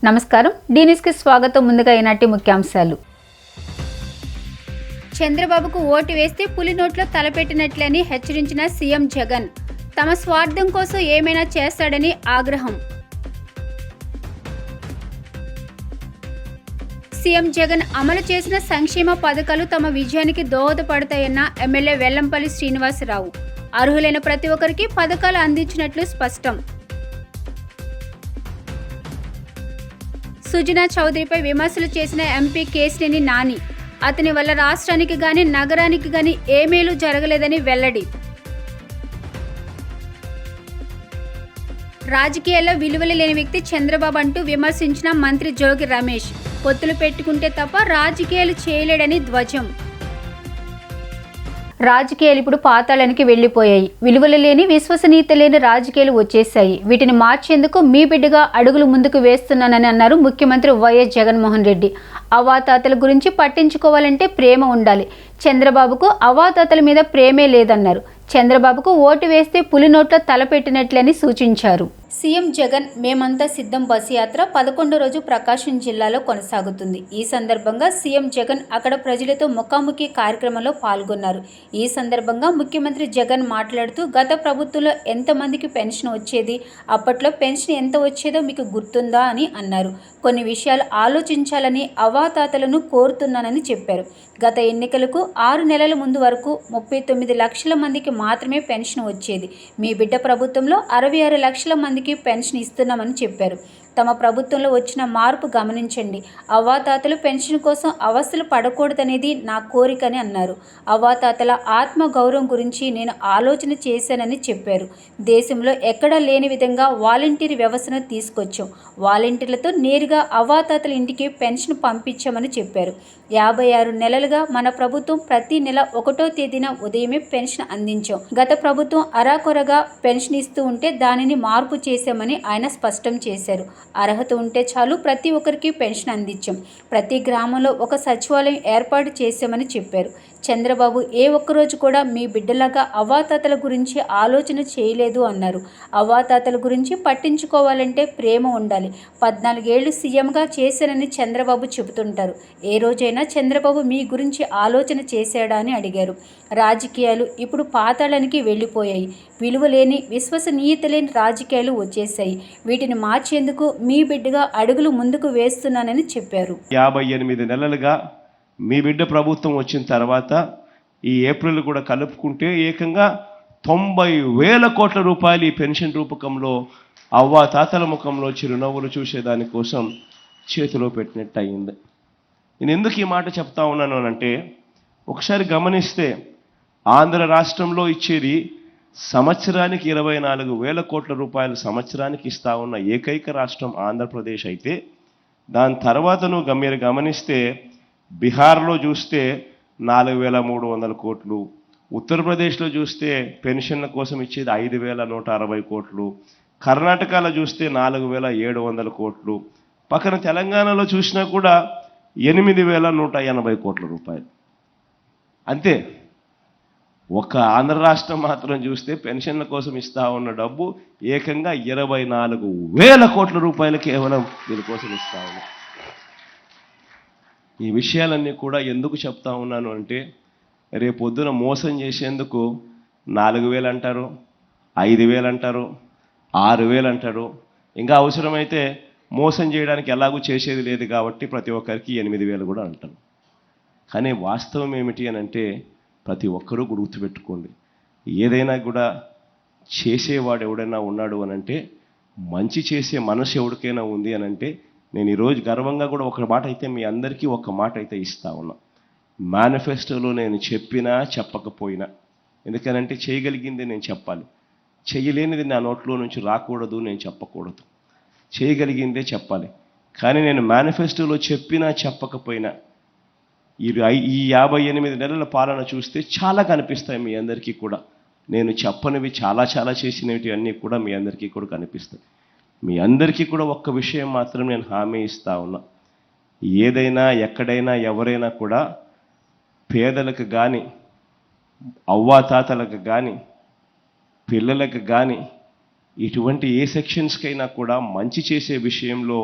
నమస్కారం, డీనిస్కి స్వాగతం. ముందుగా ఈనాటి ముఖ్యాంశాలు. చంద్రబాబుకు ఓటు వేస్తే పులి నోట్లో తలపెట్టినట్లని హెచ్చరించిన సీఎం జగన్. తమ స్వార్థం కోసం ఏమైనా చేస్తాడని ఆగ్రహం. సీఎం జగన్ అమలు చేసిన సంక్షేమ పథకాలు తమ విజయానికి దోహదపడతాయన్న ఎమ్మెల్యే వెల్లంపల్లి శ్రీనివాసరావు. అర్హులైన ప్రతి ఒక్కరికి పథకాలు అందించినట్లు స్పష్టం. సుజనా చౌదరిపై విమర్శలు చేసిన ఎంపీ కేశినేని నాని. అతని వల్ల రాష్ట్రానికి గాని నగరానికి గాని ఏ మేలు జరగలేదని వెల్లడి. రాజకీయాల్లో విలువలు లేని వ్యక్తి చంద్రబాబు అంటూ విమర్శించిన మంత్రి జోగి రమేష్. పొత్తులు పెట్టుకుంటే తప్ప రాజకీయాలు చేయలేడని ధ్వజం. రాజకీయాలు ఇప్పుడు పాతాళానికి వెళ్లిపోయాయి. విలువలు లేని, విశ్వసనీయత లేని రాజకీయాలు వచ్చేశాయి. వీటిని మార్చేందుకు మీ బిడ్డగా అడుగులు ముందుకు వేస్తున్నానని అన్నారు ముఖ్యమంత్రి వైఎస్ జగన్మోహన్ రెడ్డి. అవాతాతల గురించి పట్టించుకోవాలంటే ప్రేమ ఉండాలి. చంద్రబాబుకు అవాతాతల మీద ప్రేమే లేదన్నారు. చంద్రబాబుకు ఓటు వేస్తే పులి నోట్లో తలపెట్టినట్లని సూచించారు. సీఎం జగన్ మేమంతా సిద్ధం బస్సు యాత్ర 11వ రోజు ప్రకాశం జిల్లాలో కొనసాగుతుంది. ఈ సందర్భంగా సీఎం జగన్ అక్కడ ప్రజలతో ముఖాముఖి కార్యక్రమంలో పాల్గొన్నారు. ఈ సందర్భంగా ముఖ్యమంత్రి జగన్ మాట్లాడుతూ, గత ప్రభుత్వంలో ఎంతమందికి పెన్షన్ వచ్చేది, అప్పట్లో పెన్షన్ ఎంత వచ్చేదో మీకు గుర్తుందా అని అన్నారు. కొన్ని విషయాలు ఆలోచించాలని అవాతాతలను కోరుతున్నానని చెప్పారు. గత ఎన్నికలకు 6 నెలల ముందు వరకు 39 లక్షల మందికి మాత్రమే పెన్షన్ వచ్చేది. మీ బిడ్డ ప్రభుత్వంలో 66 లక్షల మందికి పెన్షన్ ఇస్తున్నామని చెప్పారు. తమ ప్రభుత్వంలో వచ్చిన మార్పు గమనించండి. అవ్వాతాతలు పెన్షన్ కోసం అవస్థలు పడకూడదనేది నా కోరికని అన్నారు. అవ్వాతాతల ఆత్మ గౌరవం గురించి నేను ఆలోచన చేశానని చెప్పారు. దేశంలో ఎక్కడా లేని విధంగా వాలంటీర్ వ్యవస్థను తీసుకొచ్చాం. వాలంటీర్లతో నేరుగా అవ్వాతాతల ఇంటికి పెన్షన్ పంపించామని చెప్పారు. 56 నెలలుగా మన ప్రభుత్వం ప్రతి నెల 1వ తేదీన ఉదయమే పెన్షన్ అందించాం. గత ప్రభుత్వం అరాకొరగా పెన్షన్ ఇస్తూ ఉంటే దానిని మార్పు చేశామని ఆయన స్పష్టం చేశారు. అర్హత ఉంటే చాలు ప్రతి ఒక్కరికి పెన్షన్ అందించాం. ప్రతి గ్రామంలో ఒక సచివాలయం ఏర్పాటు చేశామని చెప్పారు. చంద్రబాబు ఏ ఒక్కరోజు కూడా మీ బిడ్డలాగా అవ్వాతాతల గురించి ఆలోచన చేయలేదు అన్నారు. అవ్వాతాతల గురించి పట్టించుకోవాలంటే ప్రేమ ఉండాలి. 14 ఏళ్లు సీఎంగా చేశానని చంద్రబాబు చెబుతుంటారు. ఏ రోజైనా చంద్రబాబు మీ గురించి ఆలోచన చేశాడా అని అడిగారు. రాజకీయాలు ఇప్పుడు పాతాళానికి వెళ్ళిపోయాయి. విలువ లేని, విశ్వసనీయత లేని రాజకీయాలు వచ్చేసాయి. వీటిని మార్చేందుకు మీ బిడ్డగా అడుగులు ముందుకు వేస్తున్నానని చెప్పారు. 58 నెలలుగా మీ బిడ్డ ప్రభుత్వం వచ్చిన తర్వాత ఈ ఏప్రిల్ కూడా కలుపుకుంటే ఏకంగా 90,000 కోట్ల రూపాయలు ఈ పెన్షన్ రూపకంలో అవ్వాతాతల ముఖంలో చిరునవ్వులు చూసేదానికోసం చేతిలో పెట్టినట్టు అయింది. నేను ఎందుకు ఈ మాట చెప్తా ఉన్నాను అంటే, ఒకసారి గమనిస్తే ఆంధ్ర రాష్ట్రంలో ఇచ్చేది సంవత్సరానికి 24,000 కోట్ల రూపాయలు సంవత్సరానికి ఇస్తా ఉన్న ఏకైక రాష్ట్రం ఆంధ్రప్రదేశ్ అయితే, దాని తర్వాత మీరు గమనిస్తే బీహార్లో చూస్తే 4,300 కోట్లు, ఉత్తరప్రదేశ్లో చూస్తే పెన్షన్ల కోసం ఇచ్చేది 5,160 కోట్లు, కర్ణాటకలో చూస్తే 4,700 కోట్లు, పక్కన తెలంగాణలో చూసినా కూడా 8,180 కోట్ల రూపాయలు. అంతే. ఒక ఆంధ్ర రాష్ట్రం మాత్రం చూస్తే పెన్షన్ల కోసం ఇస్తా ఉన్న డబ్బు ఏకంగా 24,000 కోట్ల రూపాయలు కేవలం దీనికోసం ఇస్తా ఉన్నాం. ఈ విషయాలన్నీ కూడా ఎందుకు చెప్తా ఉన్నాను అంటే, రేపొద్దున మోసం చేసేందుకు 4,000 అంటారు, 5,000 అంటారు, 6,000 అంటారు. ఇంకా అవసరమైతే మోసం చేయడానికి ఎలాగూ చేసేది లేదు కాబట్టి ప్రతి ఒక్కరికి 8,000 కూడా అంటారు. కానీ వాస్తవం ఏమిటి అని అంటే, ప్రతి ఒక్కరూ గుర్తుపెట్టుకోండి, ఏదైనా కూడా చేసేవాడు ఎవడైనా ఉన్నాడు అని అంటే, మంచి చేసే మనసు ఎవరికైనా ఉంది అని అంటే, నేను ఈరోజు గర్వంగా కూడా ఒక మాట అయితే మీ అందరికీ ఒక మాట అయితే ఇస్తా ఉన్నా. మేనిఫెస్టోలో నేను చెప్పినా చెప్పకపోయినా, ఎందుకనంటే చేయగలిగింది నేను చెప్పాలి, చేయలేనిది నా నోట్లో నుంచి రాకూడదు, నేను చెప్పకూడదు. చేయగలిగిందే చెప్పాలి. కానీ నేను మేనిఫెస్టోలో చెప్పినా చెప్పకపోయినా ఈ 58 నెలల పాలన చూస్తే చాలా కనిపిస్తాయి మీ అందరికీ కూడా. నేను చెప్పనివి చాలా చేసినవి అన్నీ కూడా మీ అందరికీ కూడా కనిపిస్తాయి. మీ అందరికీ కూడా ఒక్క విషయం మాత్రం నేను హామీ ఇస్తా ఉన్నా. ఏదైనా ఎక్కడైనా ఎవరైనా కూడా పేదలకు కానీ, అవ్వాతాతలకు కానీ, పిల్లలకు కానీ, ఇటువంటి ఏ సెక్షన్స్కైనా కూడా మంచి చేసే విషయంలో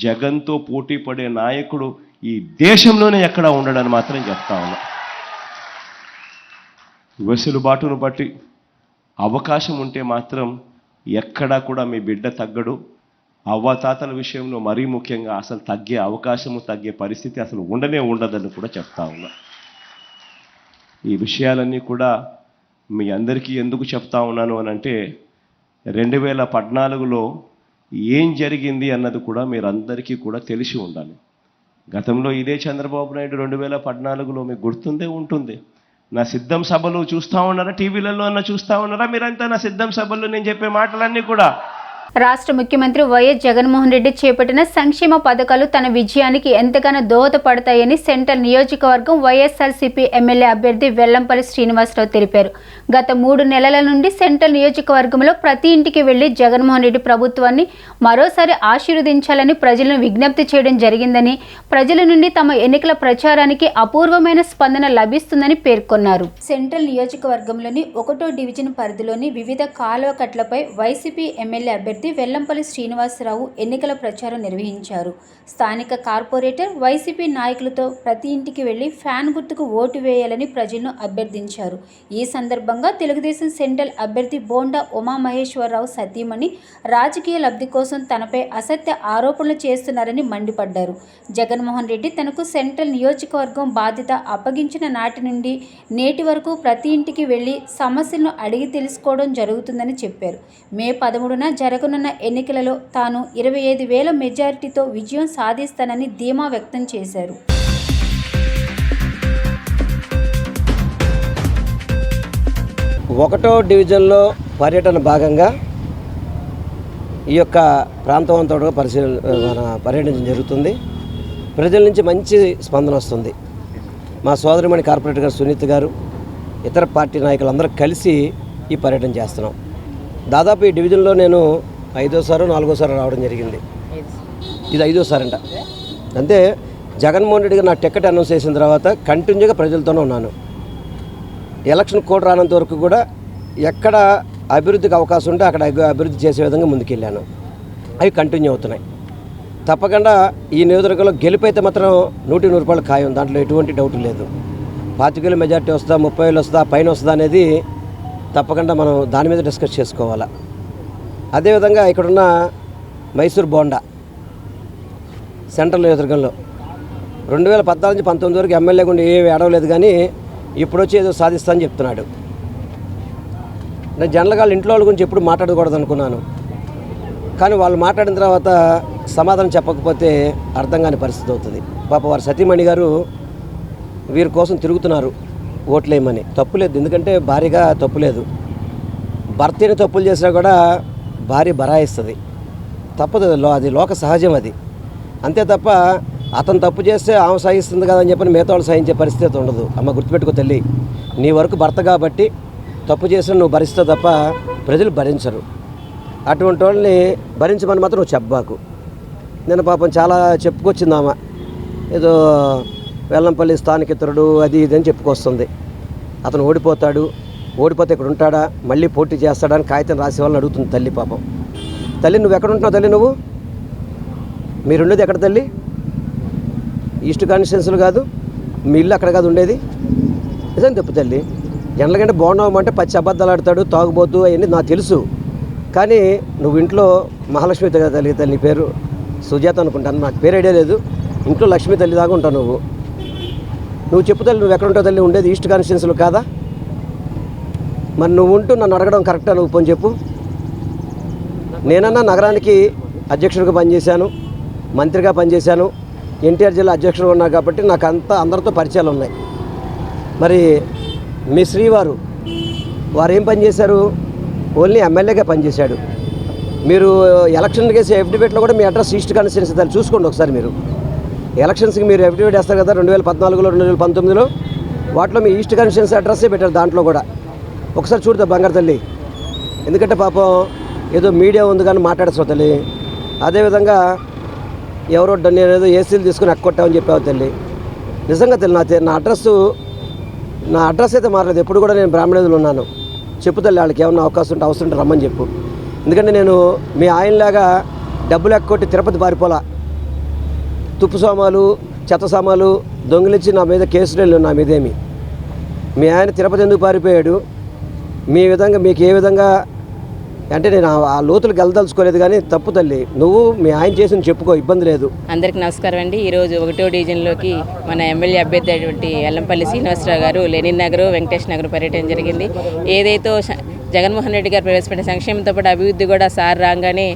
జగన్తో పోటీ పడే నాయకుడు ఈ దేశంలోనే ఎక్కడా ఉండడని మాత్రం చెప్తా ఉన్నా. వెసులుబాటును బట్టి అవకాశం ఉంటే మాత్రం ఎక్కడా కూడా మీ బిడ్డ తగ్గడు. అవ్వాతాతల విషయంలో మరీ ముఖ్యంగా అసలు తగ్గే అవకాశము, తగ్గే పరిస్థితి అసలు ఉండదని కూడా చెప్తా ఉన్నా. ఈ విషయాలన్నీ కూడా మీ అందరికీ ఎందుకు చెప్తా ఉన్నాను అనంటే 2014లో ఏం జరిగింది అన్నది కూడా మీరందరికీ కూడా తెలిసి ఉండాలి. గతంలో ఇదే చంద్రబాబు నాయుడు 2014లో మీకు గుర్తుందే ఉంటుంది. నా సిద్ధం సభలు చూస్తూ ఉన్నారా, టీవీలలో అన్న చూస్తూ ఉన్నారా మీరంతా? నా సిద్ధం సభల్లో నేను చెప్పే మాటలన్నీ కూడా రాష్ట్ర ముఖ్యమంత్రి వైఎస్ జగన్మోహన్ రెడ్డి చేపట్టిన సంక్షేమ పథకాలు తన విజయానికి ఎంతగానో దోహదపడతాయని సెంట్రల్ నియోజకవర్గం వైఎస్ఆర్సీపీ ఎమ్మెల్యే అభ్యర్థి వెల్లంపల్లి శ్రీనివాసరావు తెలిపారు. గత 3 నెలల నుండి సెంట్రల్ నియోజకవర్గంలో ప్రతి ఇంటికి వెళ్లి జగన్మోహన్ రెడ్డి ప్రభుత్వాన్ని మరోసారి ఆశీర్వదించాలని ప్రజలను విజ్ఞప్తి చేయడం జరిగిందని, ప్రజల నుండి తమ ఎన్నికల ప్రచారానికి అపూర్వమైన స్పందన లభిస్తుందని పేర్కొన్నారు. సెంట్రల్ నియోజకవర్గంలోని 1వ డివిజన్ పరిధిలోని వివిధ కాలువ కట్లపై వైసీపీ ఎమ్మెల్యే అభ్యర్థి వెల్లంపల్లి శ్రీనివాసరావు ఎన్నికల ప్రచారం నిర్వహించారు. స్థానిక కార్పొరేటర్ వైసీపీ నాయకులతో ప్రతి ఇంటికి వెళ్లి ఫ్యాన్ గుర్తుకు ఓటు వేయాలని ప్రజలను అభ్యర్థించారు. ఈ సందర్భంగా తెలుగుదేశం సెంట్రల్ అభ్యర్థి బోండా ఉమామహేశ్వరరావు సతీమణి రాజకీయ లబ్ధి కోసం తనపై అసత్య ఆరోపణలు చేస్తున్నారని మండిపడ్డారు. జగన్మోహన్ రెడ్డి తనకు సెంట్రల్ నియోజకవర్గం బాధ్యత అప్పగించిన నాటి నుండి నేటి వరకు ప్రతి ఇంటికి వెళ్లి సమస్యలను అడిగి తెలుసుకోవడం జరుగుతుందని చెప్పారు. మే 13న జరగనున్న ఎన్నికలలో తాను 25,000 మెజారిటీతో విజయం సాధిస్తానని ధీమా వ్యక్తం చేశారు. 1వ డివిజన్లో పర్యటన భాగంగా ఈ యొక్క ప్రాంతం అంతా కూడా పర్యటించడం జరుగుతుంది. ప్రజల నుంచి మంచి స్పందన వస్తుంది. మా సోదరిమణి కార్పొరేటర్ గారు సునీత గారు, ఇతర పార్టీ నాయకులందరూ కలిసి ఈ పర్యటన చేస్తున్నాం. దాదాపు ఈ డివిజన్లో నేను 5వ 4వ రావడం జరిగింది. ఇది 5వ అంట. అంటే జగన్మోహన్ రెడ్డి గారు నా టికెట్ అనౌన్స్ చేసిన తర్వాత కంటిన్యూగా ప్రజలతోనే ఉన్నాను. ఎలక్షన్ కోడ్ రానంత వరకు కూడా ఎక్కడ అభివృద్ధికి అవకాశం ఉంటే అక్కడ అభివృద్ధి చేసే విధంగా ముందుకెళ్ళాను. అవి కంటిన్యూ అవుతున్నాయి. తప్పకుండా ఈ నియోజకవర్గంలో గెలుపైతే మాత్రం 100 రూపాయలు ఖాయం, దాంట్లో ఎటువంటి డౌట్ లేదు. 25,000 మెజార్టీ వస్తుందా, 30,000 వస్తుందా, పైన వస్తుందా అనేది తప్పకుండా మనం దాని మీద డిస్కస్ చేసుకోవాలా. అదేవిధంగా ఇక్కడున్న మైసూర్ బోండా సెంట్రల్ నియోజకవర్గంలో 2014 నుంచి 19 వరకు ఎమ్మెల్యే గుండా ఏమి ఏడవలేదు, కానీ ఇప్పుడు వచ్చి ఏదో సాధిస్తా అని చెప్తున్నాడు. నేను జనరల్గా వాళ్ళ ఇంట్లో వాళ్ళ గురించి ఎప్పుడు మాట్లాడకూడదు అనుకున్నాను, కానీ వాళ్ళు మాట్లాడిన తర్వాత సమాధానం చెప్పకపోతే అర్థం కాని పరిస్థితి అవుతుంది. పాప వారి సతీమణి గారు వీరి కోసం తిరుగుతున్నారు ఓట్లేయమని. తప్పులేదు, ఎందుకంటే భార్యగా తప్పులేదు. భర్తని తప్పులు చేసినా కూడా భార్య బరాయిస్తుంది, తప్పదు, అది లోక సహజం అది. అంతే తప్ప అతను తప్పు చేస్తే ఆమె సహిస్తుంది కదా అని చెప్పని మిగతా వాళ్ళు సహించే పరిస్థితి ఉండదు. అమ్మ గుర్తుపెట్టుకో తల్లి, నీ వరకు భర్త కాబట్టి తప్పు చేసిన నువ్వు భరిస్తావు తప్ప ప్రజలు భరించరు. అటువంటి వాళ్ళని భరించమని మాత్రం నువ్వు చెప్పబాకు. నేను పాపం చాలా చెప్పుకొచ్చింది ఆమె, ఏదో వెల్లంపల్లి స్థానికేతరుడు అది ఇది అని చెప్పుకొస్తుంది. అతను ఓడిపోతాడు, ఓడిపోతే ఇక్కడ ఉంటాడా, మళ్ళీ పోటీ చేస్తాడని కాగితం రాసే వాళ్ళని అడుగుతుంది తల్లి. పాపం తల్లి, నువ్వు ఎక్కడ ఉంటున్నావు తల్లి? నువ్వు మీరుండేది ఎక్కడ తల్లి? ఈస్ట్ కాన్స్టిట్యున్సీలు కాదు, మీ ఇల్లు అక్కడ కాదు ఉండేది. నిజం చెప్పు తల్లి. జనరల్గా బాగున్నామంటే పచ్చి అబద్ధాలు ఆడతాడు, తాగుబోతు, అవన్నీ నాకు తెలుసు. కానీ నువ్వు ఇంట్లో మహాలక్ష్మి తల్లి, నీ పేరు సుజాత అనుకుంటాను, నాకు పేరు ఐడియా లేదు. ఇంట్లో లక్ష్మీ తల్లి దాకా ఉంటావు నువ్వు చెప్పు తల్లి, నువ్వు ఎక్కడ ఉంటావు తల్లి? ఉండేది ఈస్ట్ కాన్స్టిట్యున్సీలు కాదా? మరి నువ్వు ఉంటూ నన్ను అడగడం కరెక్టా? నువ్వు పోని చెప్పు. నేనన్నా నగరానికి అధ్యక్షుడిగా పనిచేశాను, మంత్రిగా పనిచేశాను, ఎన్టీఆర్ జిల్లా అధ్యక్షుడు ఉన్నా కాబట్టి నాకు అందరితో పరిచయాలు ఉన్నాయి. మరి మీ శ్రీవారు వారు ఏం పనిచేశారు? ఓన్లీ ఎమ్మెల్యేగా పనిచేశాడు. మీరు ఎలక్షన్ కేసు ఎఫిడవిట్లో కూడా మీ అడ్రస్ ఈస్ట్ కాన్స్టిట్యున్సీ దాన్ని చూసుకోండి ఒకసారి. మీరు ఎలక్షన్స్కి మీరు ఎఫిడవిట్ వేస్తారు కదా 2014లో 2019లో, వాటిలో మీ ఈస్ట్ కాన్స్టిట్యున్సీ అడ్రస్సే పెట్టారు దాంట్లో కూడా. ఒకసారి చూడతా బంగారు తల్లి, ఎందుకంటే పాపం ఏదో మీడియా ఉంది కానీ మాట్లాడచ్చు తల్లి. అదేవిధంగా ఎవరో నేను ఏదో ఏసీలు తీసుకుని ఎక్కొట్టామని చెప్పావు తల్లి. నిజంగా తల్లి, నా అడ్రస్ అయితే మారలేదు. ఎప్పుడు కూడా నేను బ్రాహ్మణులు ఉన్నాను. చెప్పు తల్లి, వాళ్ళకి ఏమన్నా అవకాశం ఉంటే అవసరం ఉంటే రమ్మని చెప్పు. ఎందుకంటే నేను మీ ఆయనలాగా డబ్బులు ఎక్కొట్టి తిరుపతి పారిపోలా. తుప్పు సామాలు చెత్త సామాలు దొంగిలించి నా మీద కేసులు వెళ్ళాను. నా మీదేమి మీ ఆయన తిరుపతి ఎందుకు పారిపోయాడు, మీ విధంగా మీకు ఏ విధంగా అంటే నేను ఆ లోతులకు వెళ్ళదలుచుకోలేదు. కానీ తప్పు తల్లి, నువ్వు మీ ఆయన చేసిన చెప్పుకో, ఇబ్బంది లేదు. అందరికీ నమస్కారం అండి. ఈరోజు 1వ డివిజన్లోకి మన ఎమ్మెల్యే అభ్యర్థి అయినటువంటి ఎల్లంపల్లి శ్రీనివాసరావు గారు లెనిన్ నగర్, వెంకటేష్ నగర్ పర్యటన జరిగింది. ఏదైతే జగన్మోహన్ రెడ్డి గారు ప్రవేశపెట్టిన సంక్షేమంతో పాటు అభివృద్ధి కూడా సార్ రాగానే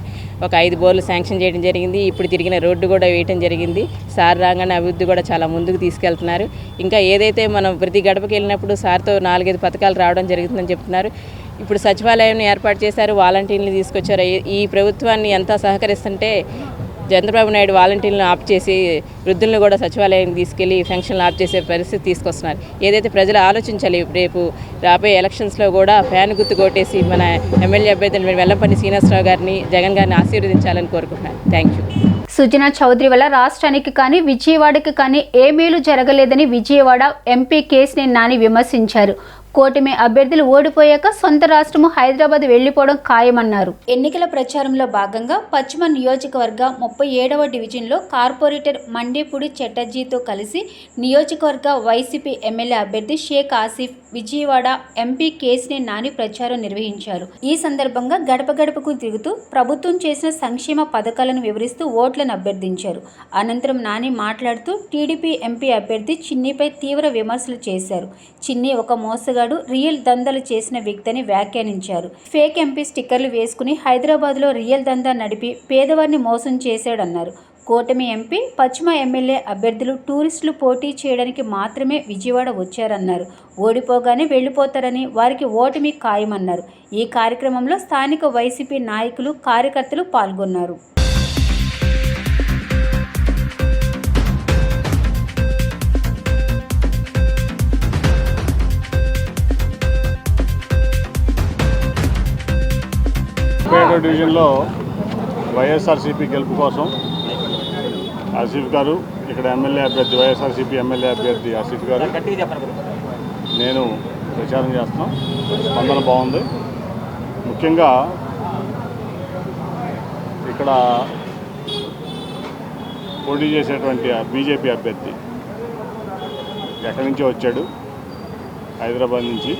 ఒక 5 బోర్లు శాంక్షన్ చేయడం జరిగింది. ఇప్పుడు తిరిగిన రోడ్డు కూడా వేయడం జరిగింది. సార్ రాగానే అభివృద్ధి కూడా చాలా ముందుకు తీసుకెళ్తున్నారు. ఇంకా ఏదైతే మనం ప్రతి గడపకి వెళ్ళినప్పుడు సార్తో 4-5 పథకాలు రావడం జరుగుతుందని చెప్తున్నారు. ఇప్పుడు సచివాలయాన్ని ఏర్పాటు చేశారు, వాలంటీర్లు తీసుకొచ్చారు. ఈ ప్రభుత్వాన్ని ఎంత సహకరిస్తుంటే చంద్రబాబు నాయుడు వాలంటీర్లను ఆప్ చేసి వృద్ధులను కూడా సచివాలయానికి తీసుకెళ్లి ఫంక్షన్లు ఆప్ చేసే పరిస్థితి తీసుకొస్తున్నారు. ఏదైతే ప్రజలు ఆలోచించాలి, రేపు రాబోయే ఎలక్షన్స్లో కూడా ఫ్యాన్ గుర్తు కొట్టేసి మన ఎమ్మెల్యే అభ్యర్థులు వెల్లంపల్లి శ్రీనివాసరావు గారిని, జగన్ గారిని ఆశీర్వదించాలని కోరుకుంటున్నాను. Thank you. సుజనా చౌదరి వల్ల రాష్ట్రానికి కానీ విజయవాడకి కానీ ఏ మేలు జరగలేదని విజయవాడ ఎంపీ కేశినేని నాని విమర్శించారు. కూటమి అభ్యర్థులు ఓడిపోయాక సొంత రాష్ట్రము హైదరాబాద్ వెళ్లిపోవడం ఖాయమన్నారు. ఎన్నికల ప్రచారంలో భాగంగా పశ్చిమ నియోజకవర్గ 37వ డివిజన్లో కార్పొరేటర్ మండేపూడి చటర్జీతో కలిసి నియోజకవర్గ వైసీపీ ఎమ్మెల్యే అభ్యర్థి షేక్ ఆసిఫ్ విజయవాడ ఎంపీ కేశినేని నాని ప్రచారం నిర్వహించారు. ఈ సందర్భంగా గడప గడపకు తిరుగుతూ ప్రభుత్వం చేసిన సంక్షేమ పథకాలను వివరిస్తూ ఓట్లను అభ్యర్థించారు. అనంతరం నాని మాట్లాడుతూ టీడీపీ ఎంపీ అభ్యర్థి చిన్నిపై తీవ్ర విమర్శలు చేశారు. చిన్ని ఒక మోసగాడు, రియల్ దందాలు చేసిన వ్యక్తిని వ్యాఖ్యానించారు. ఫేక్ ఎంపీ స్టిక్కర్లు వేసుకుని హైదరాబాద్లో రియల్ దందా నడిపి పేదవారిని మోసం చేశాడన్నారు. కూటమి ఎంపీ, పశ్చిమ ఎమ్మెల్యే అభ్యర్థులు టూరిస్టులు పోటీ చేయడానికి మాత్రమే విజయవాడ వచ్చారన్నారు. ఓడిపోగానే వెళ్లిపోతారని, వారికి ఓటమి ఖాయమన్నారు. ఈ కార్యక్రమంలో స్థానిక వైసీపీ నాయకులు, కార్యకర్తలు పాల్గొన్నారు. డివిజన్లో వైఎస్ఆర్సీపీ గెలుపు కోసం ఆసిఫ్ గారు, ఇక్కడ ఎమ్మెల్యే అభ్యర్థి వైఎస్ఆర్సీపీ ఎమ్మెల్యే అభ్యర్థి ఆసిఫ్ గారు, నేను ప్రచారం చేస్తున్నాం. స్పందన బాగుంది. ముఖ్యంగా ఇక్కడ పోటీ చేసేటువంటి బీజేపీ అభ్యర్థి ఎక్కడి నుంచో వచ్చాడు, హైదరాబాద్ నుంచి.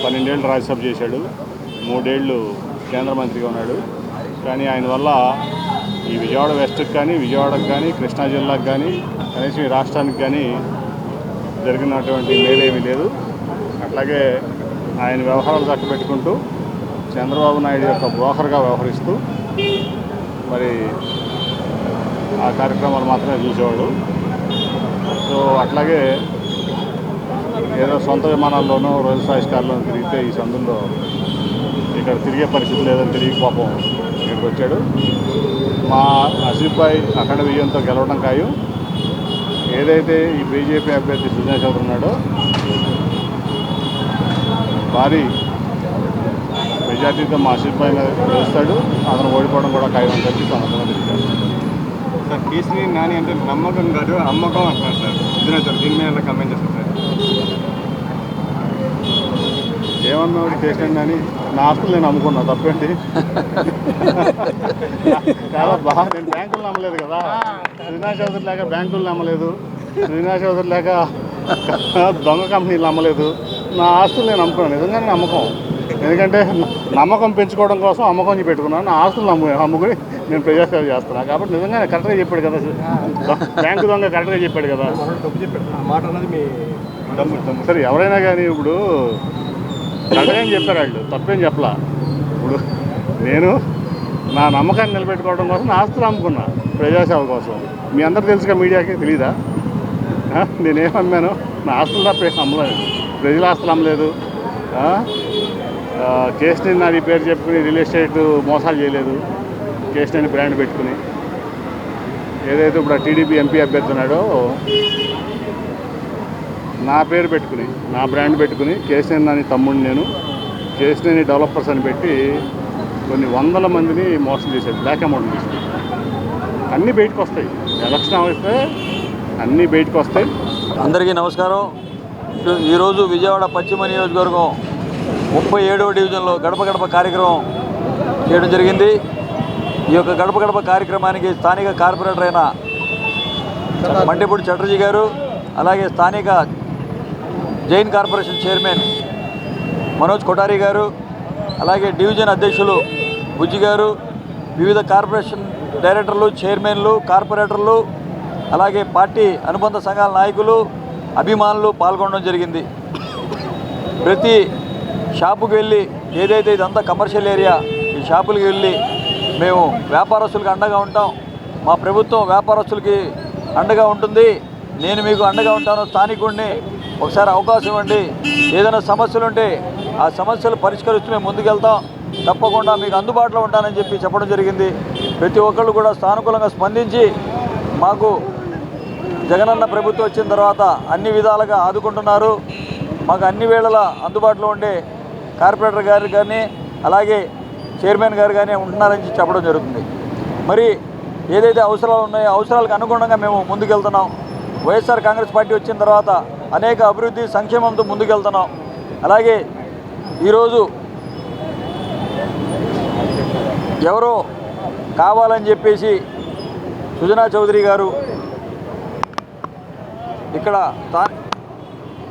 12 ఏళ్ళు రాజ్యసభ చేశాడు, 3 ఏళ్ళు కేంద్ర మంత్రిగా ఉన్నాడు. కానీ ఆయన వల్ల ఈ విజయవాడ వెస్ట్కి కానీ, విజయవాడకు కానీ, కృష్ణా జిల్లాకు కానీ, కనీసం ఈ రాష్ట్రానికి కానీ జరిగినటువంటి మేలేమీ లేదు. అట్లాగే ఆయన వ్యవహారాలు చక్కబెట్టుకుంటూ చంద్రబాబు నాయుడు యొక్క బ్రోకర్గా వ్యవహరిస్తూ మరి ఆ కార్యక్రమాలు మాత్రమే చూసేవాడు. సో అట్లాగే ఏదో సొంత విమానాల్లోనూ, రోల్స్ రాయిస్ కార్లోనూ తిరిగితే ఈ సందుల్లో ఇక్కడ తిరిగే పరిస్థితి లేదని తెలియక పాపం ఇక్కడికి వచ్చాడు. మా ఆసిఫ్ భాయ్ అఖండ విజయంతో గెలవడం ఖాయం. ఏదైతే ఈ బీజేపీ అభ్యర్థి సుజనా చౌదరి ఉన్నాడో భారీ మెజార్టీతో మా ఆసిఫ్ భాయ్ గెలుస్తాడు. అతను ఓడిపోవడం కూడా ఖాయం అని చెప్పి సందర్భంగా తెలియజేస్తాడు. సార్, కేశినేని నాని అంటే నమ్మకం కాదు అమ్మకం అంటున్నారు సార్. సుజనా చౌదరి దీని మీద కమెంట్ చేస్తారు సార్. ఏమన్నాడు కేశినేని నాని? నా ఆస్తులు నేను అమ్ముకున్నా, తప్పేంటి? చాలా బాగా, నేను బ్యాంకులు నమ్మలేదు కదా. సుజనా చౌదరి లేక బ్యాంకులు నమ్మలేదు, సుజనా చౌదరి లేక దొంగ కంపెనీలు నమ్మలేదు. నా ఆస్తులు నేను అమ్ముకున్నాను. నిజంగానే నమ్మకం. ఎందుకంటే నమ్మకం పెంచుకోవడం కోసం అమ్మకం పెట్టుకున్నాను. నా ఆస్తులు అమ్ముకుని నేను ప్రజాసేవ చేస్తున్నాను. కాబట్టి నిజంగానే కరెక్ట్గా చెప్పాడు కదా, బ్యాంకు దొంగ కరెక్ట్గా చెప్పాడు కదా. మాట అన్నది మీ సరే, ఎవరైనా కానీ ఇప్పుడు కరెక్ట్గా చెప్పారు వాళ్ళు, తప్పేం చెప్పలా. ఇప్పుడు నేను నా నమ్మకాన్ని నిలబెట్టుకోవడం కోసం నా ఆస్తులు అమ్ముకున్నా, ప్రజాసేవ కోసం. మీ అందరూ తెలుసుగా, మీడియాకి తెలీదా నేనేం అమ్మాను? నా ఆస్తులు తప్ప అమ్మలేదు, ప్రజల ఆస్తులు అమ్మలేదు. కేశినేని నాని పేరు చెప్పుకుని రియల్ ఎస్టేట్ మోసాలు చేయలేదు. కేశినేని బ్రాండ్ పెట్టుకుని ఏదైతే ఇప్పుడు టీడీపీ ఎంపీ అభ్యర్థి ఉన్నాడో నా పేరు పెట్టుకుని, నా బ్రాండ్ పెట్టుకుని, కేశినేని నాని తమ్ముడిని నేను, కేశినేని డెవలపర్స్ అని పెట్టి కొన్ని 100 మందిని మోసం చేశాడు. బ్లాక్ అమౌంట్ తీసుకుని అన్నీ బయటకు వస్తాయి. ఎలక్షన్ వస్తే అన్నీ బయటకు వస్తాయి. అందరికీ నమస్కారం. ఈరోజు విజయవాడ పశ్చిమ నియోజకవర్గం 37వ డివిజన్లో గడప గడప కార్యక్రమం చేయడం జరిగింది. ఈ యొక్క గడప గడప కార్యక్రమానికి స్థానిక కార్పొరేటర్ అయిన మండిపూడి చటర్జీ గారు, అలాగే స్థానిక జైన్ కార్పొరేషన్ చైర్మన్ మనోజ్ కొఠారి గారు, అలాగే డివిజన్ అధ్యక్షులు బుజ్జి గారు, వివిధ కార్పొరేషన్ డైరెక్టర్లు, చైర్మన్లు, కార్పొరేటర్లు, అలాగే పార్టీ అనుబంధ సంఘాల నాయకులు, అభిమానులు పాల్గొనడం జరిగింది. ప్రతి షాపుకి వెళ్ళి, ఏదైతే ఇదంతా కమర్షియల్ ఏరియా, ఈ షాపులకి వెళ్ళి మేము వ్యాపారస్తులకు అండగా ఉంటాం, మా ప్రభుత్వం వ్యాపారస్తులకి అండగా ఉంటుంది, నేను మీకు అండగా ఉంటాను, స్థానికుడిని, ఒకసారి అవకాశం ఇవ్వండి, ఏదైనా సమస్యలు ఉంటే ఆ సమస్యలు పరిష్కరిస్తూ మేము ముందుకెళ్తాం, తప్పకుండా మీకు అందుబాటులో ఉంటానని చెప్పి చెప్పడం జరిగింది. ప్రతి ఒక్కళ్ళు కూడా సానుకూలంగా స్పందించి మాకు జగనన్న ప్రభుత్వం వచ్చిన తర్వాత అన్ని విధాలుగా ఆదుకుంటున్నారు. మాకు అన్ని వేళలా అందుబాటులో ఉండే కార్పొరేటర్ గారు కానీ, అలాగే చైర్మన్ గారు కానీ ఉంటున్నారని చెప్పడం జరుగుతుంది. మరి ఏదైతే అవసరాలు ఉన్నాయో అవసరాలకు అనుగుణంగా మేము ముందుకెళ్తున్నాం. వైఎస్ఆర్ కాంగ్రెస్ పార్టీ వచ్చిన తర్వాత అనేక అభివృద్ధి సంక్షేమంతో ముందుకెళ్తున్నాం. అలాగే ఈరోజు ఎవరో కావాలని చెప్పేసి సుజనా చౌదరి గారు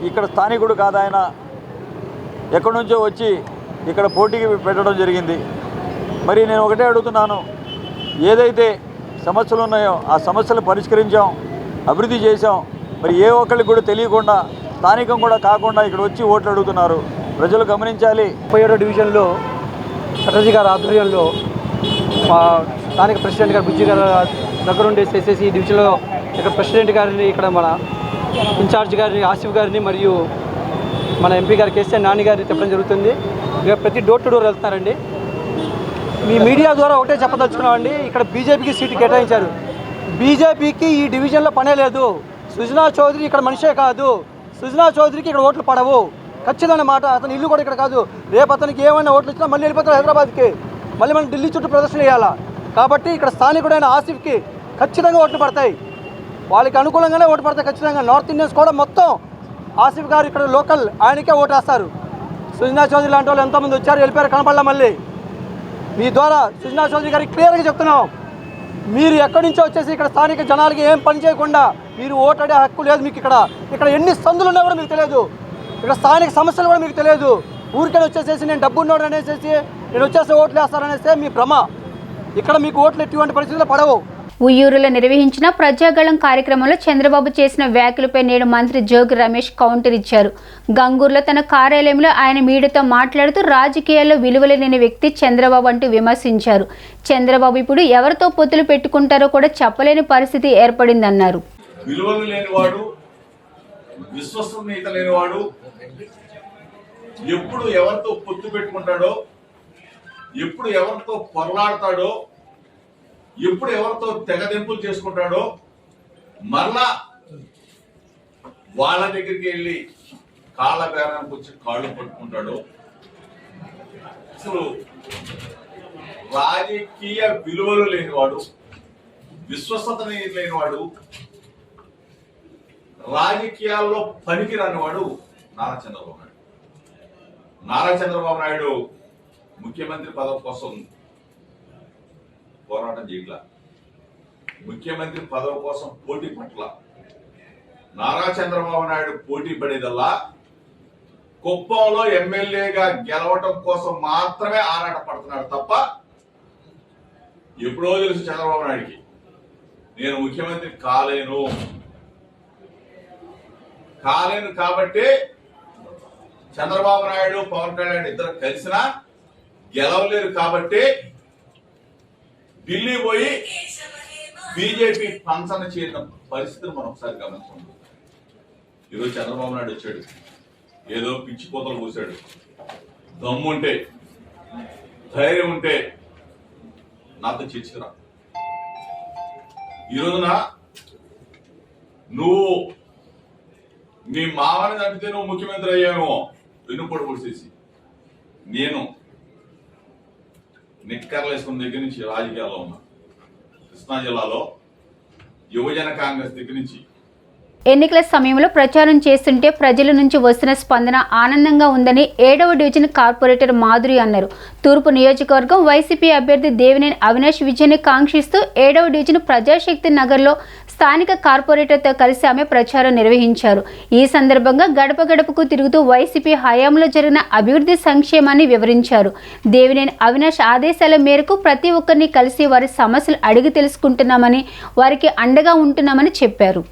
ఇక్కడ స్థానికుడు కాదు, ఆయన ఎక్కడి నుంచో వచ్చి ఇక్కడ పోటీకి పెట్టడం జరిగింది. మరి నేను ఒకటే అడుగుతున్నాను, ఏదైతే సమస్యలు ఉన్నాయో ఆ సమస్యలు పరిష్కరించాం, అభివృద్ధి చేశాం. మరి ఏ ఒక్కరికి కూడా తెలియకుండా, స్థానికం కూడా కాకుండా ఇక్కడ వచ్చి ఓట్లు అడుగుతున్నారు. ప్రజలు గమనించాలి. 37వ డివిజన్లో చటర్జీ గారి ఆధ్వర్యంలో మా స్థానిక ప్రెసిడెంట్ గారు బుజ్జి గారు దగ్గరుండి చేసేసి ఈ డివిజన్లో ఇక్కడ ప్రెసిడెంట్ గారిని, ఇక్కడ మన ఇన్ఛార్జ్ గారిని ఆసిఫ్ గారిని మరియు మన ఎంపీ గారు కేసీఆర్ నాని గారిని చెప్పడం జరుగుతుంది. ఇక ప్రతి డోర్ టు డోర్ వెళ్తున్నారండి. మీ మీడియా ద్వారా ఒకటే చెప్పదలుచుకున్నామండి, ఇక్కడ బీజేపీకి సీటు కేటాయించారు. బీజేపీకి ఈ డివిజన్లో పనే లేదు. సుజనా చౌదరి ఇక్కడ మనిషే కాదు, సుజనా చౌదరికి ఇక్కడ ఓట్లు పడవు, ఖచ్చితమైన మాట. అతని ఇల్లు కూడా ఇక్కడ కాదు. రేపు అతనికి ఏమైనా ఓట్లు ఇచ్చినా మళ్ళీ వెళ్ళిపోతారు హైదరాబాద్కి, మళ్ళీ మనం ఢిల్లీ చుట్టూ ప్రదర్శన చేయాలా. కాబట్టి ఇక్కడ స్థానికుడైన ఆసిఫ్కి ఖచ్చితంగా ఓట్లు పడతాయి, వాళ్ళకి అనుకూలంగానే ఓటు పడతాయి ఖచ్చితంగా. నార్త్ ఇండియన్స్ కూడా మొత్తం ఆసిఫ్ గారు ఇక్కడ లోకల్, ఆయనకే ఓటు వేస్తారు. సుజనా చౌదరి లాంటి వాళ్ళు ఎంతోమంది వచ్చారు, వెళ్ళిపోయారు, కనపడలా. మళ్ళీ మీ ద్వారా సుజనా చౌదరి గారికి క్లియర్గా చెప్తున్నాం, మీరు ఎక్కడి నుంచో వచ్చేసి ఇక్కడ స్థానిక జనాలకి ఏం పని చేయకుండా మీరు ఓటాడే హక్కు లేదు మీకు. ఇక్కడ ఎన్ని సందులు ఉన్నా కూడా మీకు తెలియదు, ఇక్కడ స్థానిక సమస్యలు కూడా మీకు తెలియదు. ఊరికే వచ్చేసేసి నేను డబ్బు ఉన్నాడు అనేసి నేను వచ్చేసి ఓట్లు వేస్తారనేసి మీ భ్రమ. ఇక్కడ మీకు ఓట్లు ఎటువంటి పరిస్థితుల్లో పడవు. ఉయ్యూరులో నిర్వహించిన ప్రజాగళం కార్యక్రమంలో చంద్రబాబు చేసిన వ్యాఖ్యలపై నేడు మంత్రి జోగి రమేష్ కౌంటర్ ఇచ్చారు. గంగూరులో తన కార్యాలయంలో ఆయన మీడియాతో మాట్లాడుతూ రాజకీయాల్లో విలువలు లేని వ్యక్తి చంద్రబాబు అంటూ విమర్శించారు. చంద్రబాబు ఇప్పుడు ఎవరితో పొత్తులు పెట్టుకుంటారో కూడా చెప్పలేని పరిస్థితి ఏర్పడిందన్నారు. విలువలు లేనివాడు, విశ్వసనీయత లేనివాడు, ఎప్పుడు ఎవరితో పొత్తు పెట్టుకుంటాడో, ఎప్పుడు ఎవరితో పొరలాడతాడో, ఎప్పుడు ఎవరితో తెగదెంపులు చేసుకుంటాడో, మరలా వాళ్ళ దగ్గరికి వెళ్ళి కాళ్ళ బేరానికి వచ్చి కాళ్ళు పట్టుకుంటాడో, అసలు రాజకీయ విలువలు లేనివాడు, విశ్వసనీయత లేనివాడు, రాజకీయాల్లో పనికిరానివాడు నారా చంద్రబాబు నాయుడు. నారా చంద్రబాబు నాయుడు ముఖ్యమంత్రి పదవి కోసం పోరాటం చేయట్లా, ముఖ్యమంత్రి పదవి కోసం పోటీ పట్ల. నారా చంద్రబాబు నాయుడు పోటీ పడేదల్లా కుప్పంలో ఎమ్మెల్యేగా గెలవటం కోసం మాత్రమే ఆరాట పడుతున్నాడు తప్ప, ఎప్పుడో తెలుసు చంద్రబాబు నాయుడికి నేను ముఖ్యమంత్రి కాలేను కాబట్టి చంద్రబాబు నాయుడు పవన్ కళ్యాణ్ ఇద్దరు కలిసినా గెలవలేరు కాబట్టి ఢిల్లీ పోయి బీజేపీ పంచన చేరిన పరిస్థితిని మనం ఒకసారి గమనించాం. ఈరోజు చంద్రబాబు నాయుడు వచ్చాడు, ఏదో పిచ్చి కోతలు కూసాడు. దమ్ముంటే, ధైర్యం ఉంటే నాతో చర్చకురా. ఈ రోజున నువ్వు నీ మామని చంపితే నువ్వు ముఖ్యమంత్రి అయ్యావేమో వెన్నుపోటు పొడిచేసి, నేను నిక్కర్లు వేసుకున్న దగ్గర నుంచి రాజకీయాల్లో ఉన్నా. కృష్ణా జిల్లాలో యువజన కాంగ్రెస్ దగ్గర నుంచి ఎన్నికల సమయంలో ప్రచారం చేస్తుంటే ప్రజల నుంచి వస్తున్న స్పందన ఆనందంగా ఉందని 7వ డివిజన్ కార్పొరేటర్ మాధురి అన్నారు. తూర్పు నియోజకవర్గం వైసీపీ అభ్యర్థి దేవినేని అవినాష్ విజయాన్ని కాంక్షిస్తూ 7వ డివిజన్ ప్రజాశక్తి నగర్లో స్థానిక కార్పొరేటర్తో కలిసి ఆమె ప్రచారం నిర్వహించారు. ఈ సందర్భంగా గడప గడపకు తిరుగుతూ వైసీపీ హయాంలో జరిగిన అభివృద్ధి సంక్షేమాన్ని వివరించారు. దేవినేని అవినాష్ ఆదేశాల మేరకు ప్రతి ఒక్కరిని కలిసి వారి సమస్యలు అడిగి తెలుసుకుంటున్నామని, వారికి అండగా ఉంటున్నామని చెప్పారు.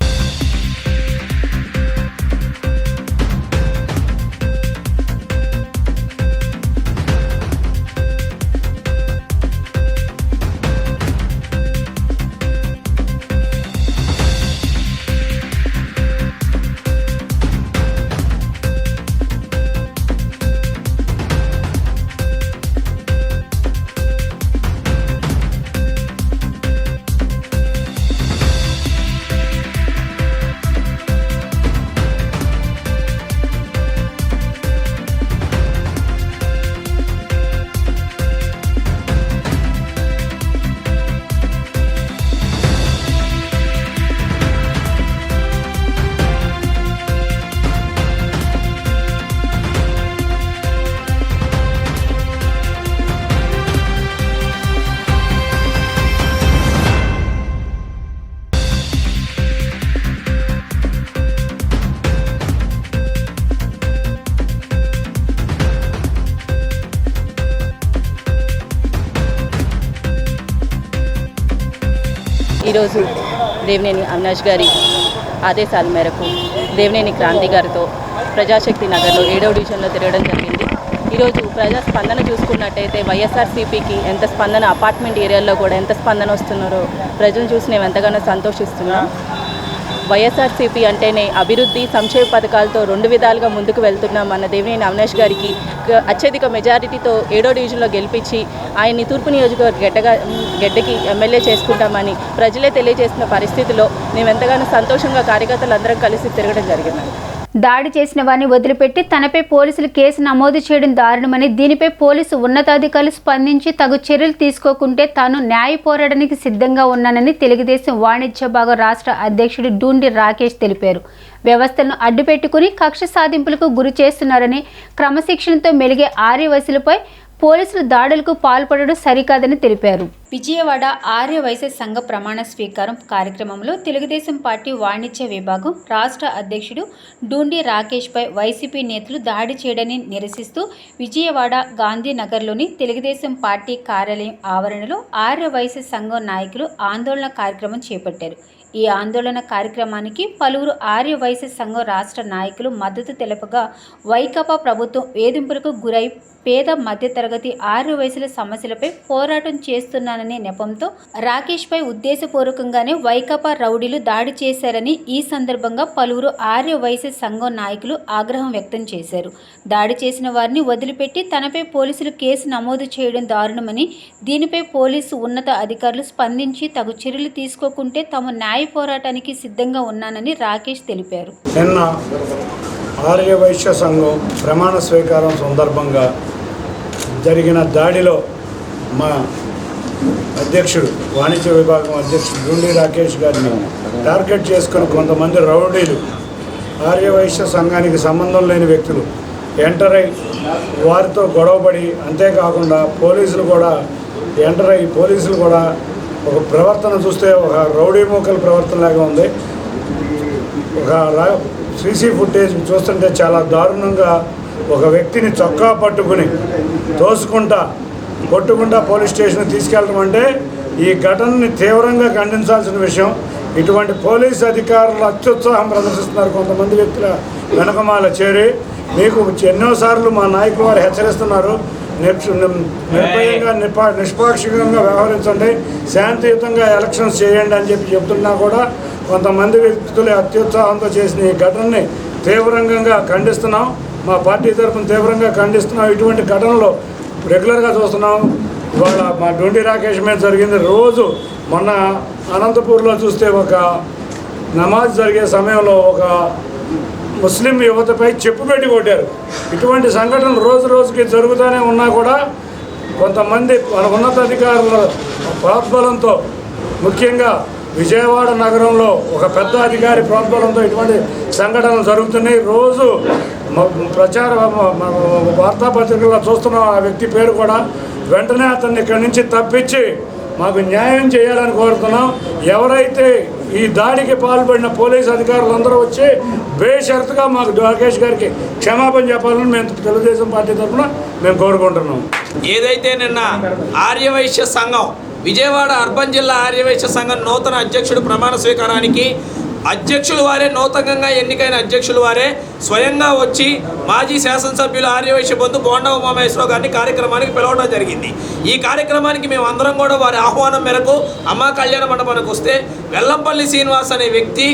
ఈరోజు దేవినేని అవినాష్ గారి ఆదేశాల మేరకు దేవినేని క్రాంతి గారితో ప్రజాశక్తి నగర్లో 7వ డివిజన్లో తిరగడం జరిగింది. ఈరోజు ప్రజా స్పందన చూసుకున్నట్టయితే వైఎస్ఆర్సీపీకి ఎంత స్పందన, అపార్ట్మెంట్ ఏరియాల్లో కూడా ఎంత స్పందన వస్తున్నారో ప్రజలు చూసి మేము ఎంతగానో సంతోషిస్తున్నాం. వైఎస్ఆర్సీపీ అంటేనే అభివృద్ధి సంక్షేమ పథకాలతో 2 విధాలుగా ముందుకు వెళ్తున్నాం. మన దేవినేని అవినాష్ గారికి అత్యధిక మెజారిటీతో 7వ డివిజన్లో గెలిపించి ఆయన్ని తూర్పు నియోజకవర్గ గడ్డకి ఎమ్మెల్యే చేసుకుంటామని ప్రజలే తెలియజేసిన పరిస్థితిలో మేము ఎంతగానో సంతోషంగా కార్యకర్తలందరం కలిసి తిరగడం జరిగింది. దాడి చేసిన వారిని వదిలిపెట్టి తనపై పోలీసులు కేసు నమోదు చేయడం దారుణమని, దీనిపై పోలీసు ఉన్నతాధికారులు స్పందించి తగు చర్యలు తీసుకోకుంటే తాను న్యాయ పోరాటానికి సిద్ధంగా ఉన్నానని తెలుగుదేశం వాణిజ్య విభాగం రాష్ట్ర అధ్యక్షుడు డూండి రాకేష్ తెలిపారు. వ్యవస్థలను అడ్డుపెట్టుకుని కక్ష సాధింపులకు గురి చేస్తున్నారని, క్రమశిక్షణతో మెలిగే ఆర్యవైశ్యులపై పోలీసులు దాడులకు పాల్పడడం సరికాదని తెలిపారు. విజయవాడ ఆర్యవైశ్య సంఘ ప్రమాణ స్వీకారం కార్యక్రమంలో తెలుగుదేశం పార్టీ వాణిజ్య విభాగం రాష్ట్ర అధ్యక్షుడు డూండి రాకేష్పై వైసీపీ నేతలు దాడి చేయడాన్ని నిరసిస్తూ విజయవాడ గాంధీనగర్లోని తెలుగుదేశం పార్టీ కార్యాలయం ఆవరణలో ఆర్యవైశ్య సంఘం నాయకులు ఆందోళన కార్యక్రమం చేపట్టారు. ఈ ఆందోళన కార్యక్రమానికి పలువురు ఆర్యవైశ్య సంఘం రాష్ట్ర నాయకులు మద్దతు తెలపగా, వైకాపా ప్రభుత్వం వేధింపులకు గురై పేద మధ్యతరగతి ఆర్యవైశ్యుల సమస్యలపై పోరాటం చేస్తున్నాననే నెపంతో రాకేష్పై ఉద్దేశపూర్వకంగానే వైకాపా రౌడీలు దాడి చేశారని ఈ సందర్భంగా పలువురు ఆర్యవైశ్య సంఘం నాయకులు ఆగ్రహం వ్యక్తం చేశారు. దాడి చేసిన వారిని వదిలిపెట్టి తనపై పోలీసులు కేసు నమోదు చేయడం దారుణమని, దీనిపై పోలీసు ఉన్నత అధికారులు స్పందించి తగు చర్యలు తీసుకోకుంటే తాము న్యాయ పోరాటానికి సిద్ధంగా ఉన్నానని రాకేష్ తెలిపారు. నిన్న ఆర్యవైశ్య సంఘం ప్రమాణ స్వీకారం సందర్భంగా జరిగిన దాడిలో మా అధ్యక్షుడు వాణిజ్య విభాగం అధ్యక్షుడు డూండి రాకేష్ గారిని టార్గెట్ చేసుకుని కొంతమంది రౌడీలు ఆర్యవైశ్య సంఘానికి సంబంధం లేని వ్యక్తులు ఎంటర్ అయి వారితో గొడవపడి, అంతేకాకుండా పోలీసులు కూడా ఒక ప్రవర్తన చూస్తే ఒక రౌడీ మూకల ప్రవర్తనలాగా ఉంది. ఒక సీసీ ఫుటేజ్ చూస్తుంటే చాలా దారుణంగా ఒక వ్యక్తిని చొక్కా పట్టుకుని కొట్టుకుంటా పోలీస్ స్టేషన్కి తీసుకెళ్ళడం అంటే ఈ ఘటనని తీవ్రంగా ఖండించాల్సిన విషయం. ఇటువంటి పోలీస్ అధికారులు అత్యుత్సాహం ప్రదర్శిస్తున్నారు కొంతమంది వ్యక్తుల వెనకమాల చేరి. మీకు ఎన్నోసార్లు మా నాయకులు వారు హెచ్చరిస్తున్నారు, నిర్భయంగా నిష్పాక్షికంగా వ్యవహరించండి, శాంతియుతంగా ఎలక్షన్స్ చేయండి అని చెప్తున్నా కూడా కొంతమంది వ్యక్తులు అత్యుత్సాహంతో చేసిన ఈ ఘటనని తీవ్రంగా ఖండిస్తున్నాం. మా పార్టీ తరఫున తీవ్రంగా ఖండిస్తున్నాం. ఇటువంటి ఘటనలు రెగ్యులర్గా చూస్తున్నాం. ఇవాళ మా డూండి రాకేష్ మీద జరిగింది. రోజు మొన్న అనంతపూర్లో చూస్తే ఒక నమాజ్ జరిగే సమయంలో ఒక ముస్లిం యువతపై చెప్పు పెట్టి కొట్టారు. ఇటువంటి సంఘటనలు రోజు రోజుకి జరుగుతూనే ఉన్నా కూడా కొంతమంది మన ఉన్నతాధికారుల ప్రోద్బలంతో, ముఖ్యంగా విజయవాడ నగరంలో ఒక పెద్ద అధికారి ప్రోద్బలంతో ఇటువంటి సంఘటనలు జరుగుతున్నాయి. రోజు ప్రచార వార్తాపత్రికల్లో చూస్తున్న ఆ వ్యక్తి పేరు కూడా. వెంటనే అతన్ని ఇక్కడి నుంచి తప్పించి మాకు న్యాయం చేయాలని కోరుతున్నాం. ఎవరైతే ఈ దాడికి పాల్పడిన పోలీసు అధికారులందరూ వచ్చి బేషరతుగా మాకు రాకేష్ గారికి క్షమాపణ చెప్పాలని మేము తెలుగుదేశం పార్టీ తరఫున మేము కోరుకుంటున్నాం. ఏదైతే నిన్న ఆర్యవైశ్య సంఘం విజయవాడ అర్బన్ జిల్లా ఆర్యవైశ్య సంఘం నూతన అధ్యక్షుడు ప్రమాణ స్వీకారానికి అధ్యక్షులు వారే, నూతనంగా ఎన్నికైన అధ్యక్షులు వారే స్వయంగా వచ్చి మాజీ శాసనసభ్యులు ఆర్యవైశ్య బంధు బోండా ఉమామహేశ్వరరావు గారిని కార్యక్రమానికి పిలవడం జరిగింది. ఈ కార్యక్రమానికి మేము అందరం కూడా వారి ఆహ్వానం మేరకు అమ్మా కళ్యాణ మండపానికి వస్తే వెల్లంపల్లి శ్రీనివాస్ అనే వ్యక్తి,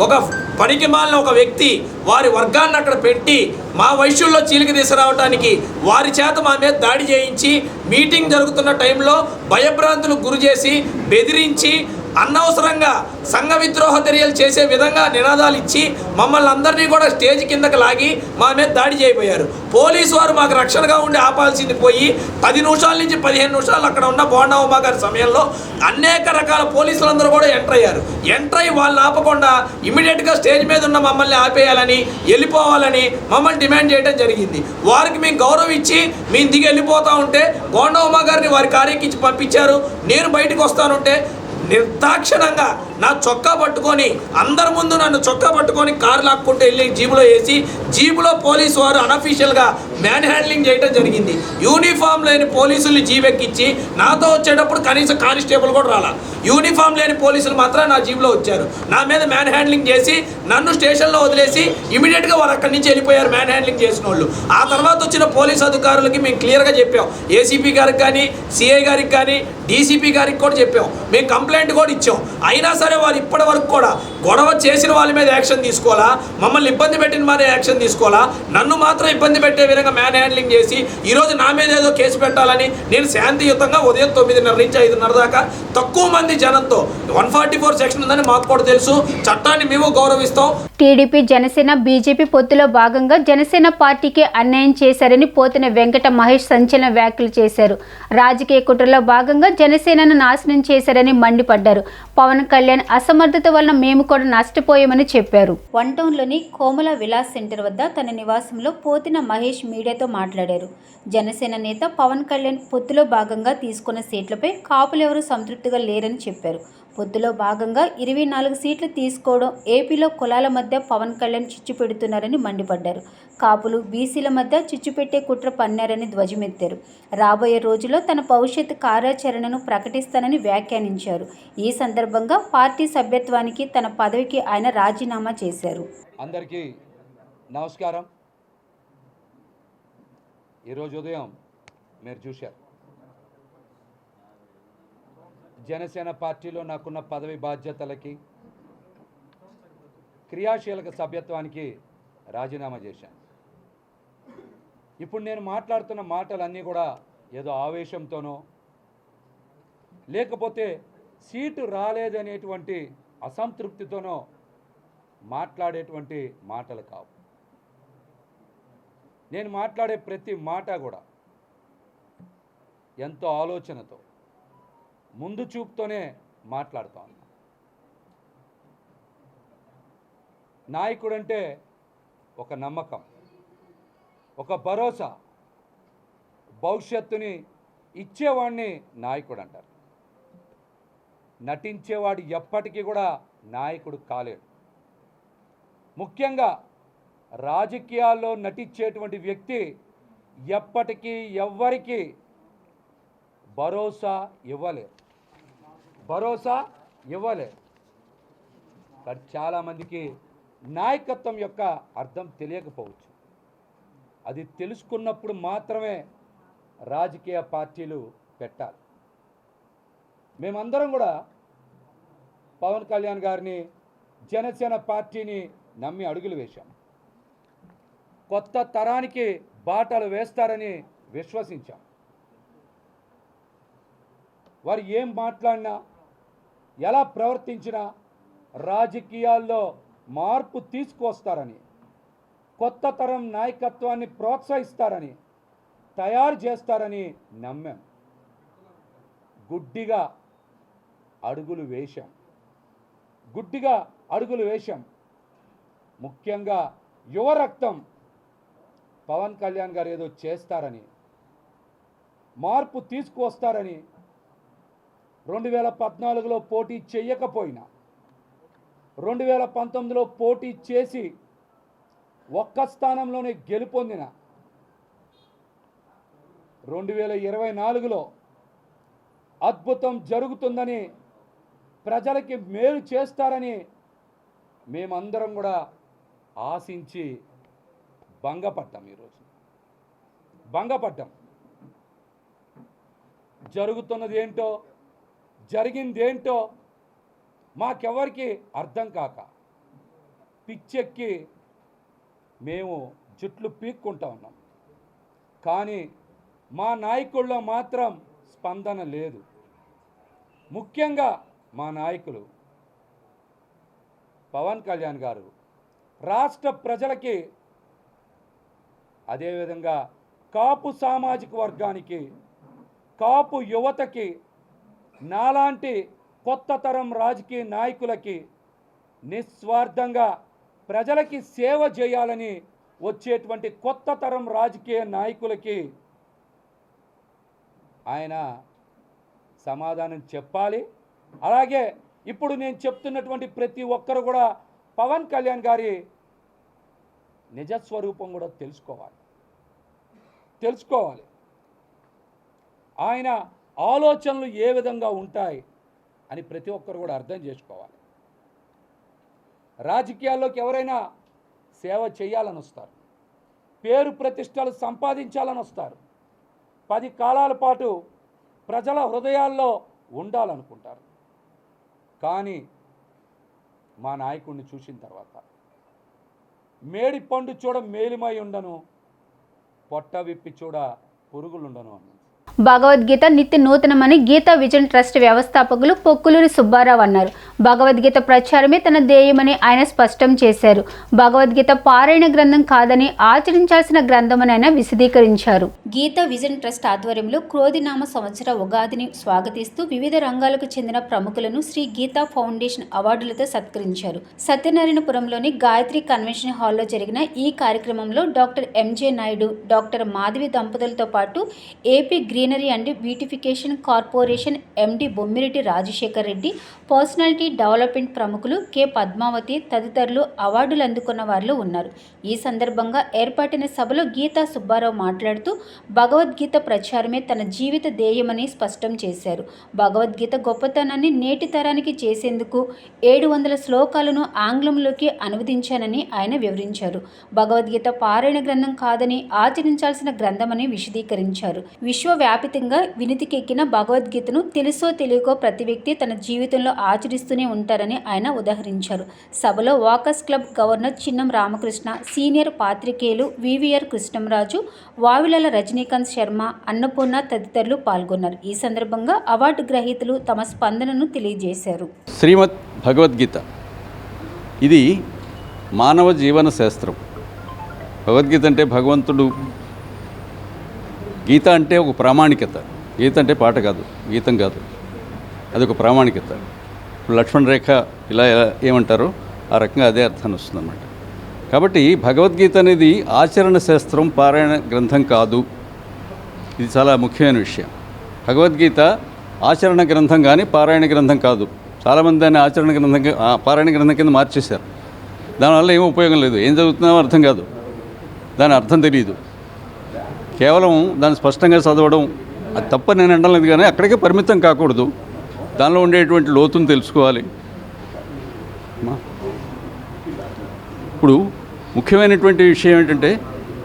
ఒక పనికిమాలిన ఒక వ్యక్తి వారి వర్గాన్ని అక్కడ పెట్టి మా వైశ్యుల్లో చీలిక తీసుకురావడానికి వారి చేత మా మీద దాడి చేయించి మీటింగ్ జరుగుతున్న టైంలో భయభ్రాంతులకు గురి చేసి బెదిరించి అనవసరంగా సంఘ విద్రోహ చర్యలు చేసే విధంగా నినాదాలు ఇచ్చి మమ్మల్ని అందరినీ కూడా స్టేజ్ కిందకి లాగి మా మీద దాడి చేయబోయారు. పోలీసు వారు మాకు రక్షణగా ఉండి ఆపాల్సింది పోయి 10 నిమిషాల నుంచి 15 నిమిషాలు అక్కడ ఉన్న బోండా ఉమా గారి సమయంలో అనేక రకాల పోలీసులందరూ కూడా ఎంటర్ అయ్యారు. ఎంటర్ అయ్యి వాళ్ళని ఆపకుండా ఇమీడియట్గా స్టేజ్ మీద ఉన్న మమ్మల్ని ఆపేయాలని, వెళ్ళిపోవాలని మమ్మల్ని డిమాండ్ చేయడం జరిగింది. వారికి మేము గౌరవం ఇచ్చి మేము దిగి వెళ్ళిపోతూ ఉంటే బోండా ఉమా గారిని వారి కార్యక్కి పంపించారు. నేను బయటకు వస్తానుంటే నిర్దాక్షిణంగా నా చొక్కా పట్టుకొని అందరి ముందు నన్ను చొక్కా పట్టుకొని కారు లాక్కుంటూ వెళ్ళి జీబులో వేసి జీబులో పోలీసు వారు అనఫీషియల్గా మ్యాన్ హ్యాండ్లింగ్ చేయడం జరిగింది. యూనిఫామ్ లేని పోలీసుల్ని జీబెక్కించి నాతో వచ్చేటప్పుడు కనీసం కానిస్టేబుల్ కూడా రాలా. యూనిఫామ్ లేని పోలీసులు మాత్రం నా జీబులో వచ్చారు. నా మీద మ్యాన్ హ్యాండ్లింగ్ చేసి నన్ను స్టేషన్లో వదిలేసి ఇమీడియట్గా వారు అక్కడి నుంచి వెళ్ళిపోయారు మ్యాన్ హ్యాండ్లింగ్ చేసిన వాళ్ళు. ఆ తర్వాత వచ్చిన పోలీసు అధికారులకి మేము క్లియర్గా చెప్పాం. ఏసీపీ గారికి కానీ, సిఐ గారికి కానీ, డీసీపీ గారికి కూడా చెప్పాం. మేము కంప్లైంట్ కూడా ఇచ్చాం. అయినా సరే వారు ఇప్పటి వరకు కూడా గొడవ చేసిన వాళ్ళ మీద యాక్షన్ తీసుకోవాలా, మమ్మల్ని ఇబ్బంది పెట్టిన మీద యాక్షన్ తీసుకోవాలా, నన్ను మాత్రం ఇబ్బంది పెట్టే విధంగా మ్యాన్ హ్యాండ్లింగ్ చేసి ఈరోజు నా మీద ఏదో కేసు పెట్టాలని నేను శాంతియుతంగా ఉదయం 9:30 నుంచి 5:30 దాకా తక్కువ మంది జనంతో 144 సెక్షన్ ఉందని మాకు కూడా తెలుసు. చట్టాన్ని మేము గౌరవిస్తాం. టీడీపీ, జనసేన, బీజేపీ పొత్తులో భాగంగా జనసేన పార్టీకి అన్యాయం చేశారని పోతిన వెంకట మహేష్ సంచలన వ్యాఖ్యలు చేశారు. రాజకీయ కుట్రలో భాగంగా జనసేనను నాశనం చేశారని మండిపడ్డారు. పవన్ కళ్యాణ్ అసమర్థత వలన మేము కూడా నష్టపోయామని చెప్పారు. 1 టౌన్లోని కోమల విలాస్ సెంటర్ వద్ద తన నివాసంలో పోతిన మహేష్ మీడియాతో మాట్లాడారు. జనసేన నేత పవన్ కళ్యాణ్ పొత్తులో భాగంగా తీసుకున్న సీట్లపై కాపులెవరూ సంతృప్తిగా లేరని చెప్పారు. పొత్తులో భాగంగా 24 సీట్లు తీసుకోవడం ఏపీలో కులాల మధ్య పవన్ కళ్యాణ్ చిచ్చు పెడుతున్నారని మండిపడ్డారు. కాపులు, బీసీల మధ్య చిచ్చు పెట్టే కుట్ర పన్నారని ధ్వజమెత్తారు. రాబోయే రోజుల్లో తన భవిష్యత్ కార్యాచరణను ప్రకటిస్తానని వ్యాఖ్యానించారు. ఈ సందర్భంగా పార్టీ సభ్యత్వానికి, తన పదవికి ఆయన రాజీనామా చేశారు. అందరికీ నమస్కారం. ఈరోజు ఉదయం మీరు చూశారు, జనసేన పార్టీలో నాకున్న పదవి బాధ్యతలకి, క్రియాశీలక సభ్యత్వానికి రాజీనామా చేశాను. ఇప్పుడు నేను మాట్లాడుతున్న మాటలన్నీ కూడా ఏదో ఆవేశంతోనో లేకపోతే సీటు రాలేదనేటువంటి అసంతృప్తితోనో మాట్లాడేటువంటి మాటలు కావు. నేను మాట్లాడే ప్రతి మాట కూడా ఎంతో ఆలోచనతో, ముందు చూపుతోనే మాట్లాడుతా ఉన్నా. నాయకుడంటే ఒక నమ్మకం, ఒక భరోసా, భవిష్యత్తుని ఇచ్చేవాడిని నాయకుడు అంటారు. నటించేవాడు ఎప్పటికీ కూడా నాయకుడు కాలేడు. ముఖ్యంగా రాజకీయాల్లో నటించేటువంటి వ్యక్తి ఎప్పటికీ ఎవ్వరికి భరోసా ఇవ్వలేరు. కానీ చాలామందికి నాయకత్వం యొక్క అర్థం తెలియకపోవచ్చు. అది తెలుసుకున్నప్పుడు మాత్రమే రాజకీయ పార్టీలు పెట్టాలి. మేమందరం కూడా పవన్ కళ్యాణ్ గారిని, జనసేన పార్టీని నమ్మి అడుగులు వేశాం. కొత్త తరానికి బాటలు వేస్తారని విశ్వసించాం. వారు ఏం మాట్లాడినా, ఎలా ప్రవర్తించినా రాజకీయాల్లో మార్పు తీసుకువస్తారని, కొత్త తరం నాయకత్వాన్ని ప్రోత్సహిస్తారని, తయారు చేస్తారని నమ్మాం. గుడ్డిగా అడుగులు వేశాం. గుడ్డిగా అడుగులు వేశాం. ముఖ్యంగా యువ రక్తం పవన్ కళ్యాణ్ గారు ఏదో చేస్తారని, మార్పు తీసుకువస్తారని 2014లో పోటీ చేయకపోయినా 2019లో పోటీ చేసి ఒక్క స్థానంలోనే గెలుపొందిన 2024లో అద్భుతం జరుగుతుందని, ప్రజలకి మేలు చేస్తారని మేమందరం కూడా ఆశించి భంగపడ్డాం. ఈరోజు భంగపడ్డాం. జరుగుతున్నది ఏంటో, జరిగిందేంటో మాకెవరికి అర్థం కాక పిచ్చెక్కి మేము జుట్లు పీక్కుంటా ఉన్నాం. కానీ మా నాయకుల్లో మాత్రం స్పందన లేదు. ముఖ్యంగా మా నాయకులు పవన్ కళ్యాణ్ గారు రాష్ట్ర ప్రజలకి, అదేవిధంగా కాపు సామాజిక వర్గానికి, కాపు యువతకి, నాలాంటి కొత్త తరం రాజకీయ నాయకులకి నిస్వార్థంగా ప్రజలకి సేవ చేయాలని వచ్చేటువంటి కొత్త తరం రాజకీయ నాయకులకి ఆయన సమాధానం చెప్పాలి. అలాగే ఇప్పుడు నేను చెప్తున్నటువంటి ప్రతి ఒక్కరు కూడా పవన్ కళ్యాణ్ గారి నిజస్వరూపం కూడా తెలుసుకోవాలి. ఆయన ఆలోచనలు ఏ విధంగా ఉంటాయి అని ప్రతి ఒక్కరు కూడా అర్థం చేసుకోవాలి. రాజకీయాల్లోకి ఎవరైనా సేవ చేయాలని వస్తారు, పేరు ప్రతిష్టలు సంపాదించాలని వస్తారు, 10 కాలాల పాటు ప్రజల హృదయాల్లో ఉండాలనుకుంటారు. కానీ మా నాయకుడిని చూసిన తర్వాత మేడి పండు చూడ మేలిమై ఉండను, పొట్ట విప్పి చూడ పురుగులుండను అన్నది. భగవద్గీత నిత్య నూతనమని గీతా విజన్ ట్రస్ట్ వ్యవస్థాపకులు పొక్కులూరి సుబ్బారావు అన్నారు. భగవద్గీత ప్రచారమే తన ధ్యేయమని ఆయన స్పష్టం చేశారు. భగవద్గీత పారాయణ గ్రంథం కాదని ఆచరించాల్సిన గ్రంథమని ఆయన విశదీకరించారు. గీతా విజన్ ట్రస్ట్ ఆధ్వర్యంలో క్రోధినామ సంవత్సర ఉగాదిని స్వాగతిస్తూ వివిధ రంగాలకు చెందిన ప్రముఖులను శ్రీ గీతా ఫౌండేషన్ అవార్డులతో సత్కరించారు. సత్యనారాయణపురంలోని గాయత్రి కన్వెన్షన్ హాల్లో జరిగిన ఈ కార్యక్రమంలో డాక్టర్ ఎంజే నాయుడు, డాక్టర్ మాధవి దంపతులతో పాటు AP greenery and beautification corporation MD Bommireddy Rajasekhar Reddy, personality development ప్రముఖులు కె పద్మావతి తదితరులు అవార్డులు అందుకున్న వారిలో ఉన్నారు. ఈ సందర్భంగా ఏర్పాటైన సభలో గీతా సుబ్బారావు మాట్లాడుతూ భగవద్గీత ప్రచారమే తన జీవిత ధ్యేయమని స్పష్టం చేశారు. భగవద్గీత గొప్పతనాన్ని నేటి తరానికి చేసేందుకు 700 శ్లోకాలను ఆంగ్లంలోకి అనువదించానని ఆయన వివరించారు. భగవద్గీత పారాయణ గ్రంథం కాదని ఆచరించాల్సిన గ్రంథమని విశదీకరించారు. విశ్వవ్యాపితంగా వినితికెక్కిన భగవద్గీతను తెలుసో తెలియకో ప్రతి వ్యక్తి తన జీవితంలో ఆచరిస్తూనే ఉంటారని ఆయన ఉదాహరించారు. సభలో walkers club governor Chinnam Ramakrishna, senior పాత్రికేయులు వివిఆర్ కృష్ణంరాజు, వావిలాల రజనీకాంత్ శర్మ, అన్నపూర్ణ తదితరులు పాల్గొన్నారు. ఈ సందర్భంగా అవార్డు గ్రహీతలు తమ స్పందనను తెలియజేశారు. శ్రీమద్ భగవద్గీత ఇది మానవ జీవన శాస్త్రం. భగవద్గీత అంటే భగవంతుడు, గీత అంటే ఒక ప్రామాణికత. గీత అంటే పాట కాదు, గీతం కాదు, అది ఒక ప్రామాణికత. ఇప్పుడు లక్ష్మణ రేఖ ఇలా ఏమంటారో ఆ రకంగా అదే అర్థాన్ని వస్తుందన్నమాట. కాబట్టి భగవద్గీత అనేది ఆచరణ శాస్త్రం, పారాయణ గ్రంథం కాదు. ఇది చాలా ముఖ్యమైన విషయం. భగవద్గీత ఆచరణ గ్రంథం కానీ పారాయణ గ్రంథం కాదు. చాలామంది దాన్ని ఆచరణ గ్రంథం, పారాయణ గ్రంథం కింద మార్చేశారు. దానివల్ల ఏమీ ఉపయోగం లేదు, ఏం చదువుతున్నామో అర్థం కాదు, దాని అర్థం తెలియదు. కేవలం దాన్ని స్పష్టంగా చదవడం అది తప్ప నేను అనడం లేదు, కానీ అక్కడికే పరిమితం కాకూడదు. దానిలో ఉండేటువంటి లోతును తెలుసుకోవాలి. ఇప్పుడు ముఖ్యమైనటువంటి విషయం ఏంటంటే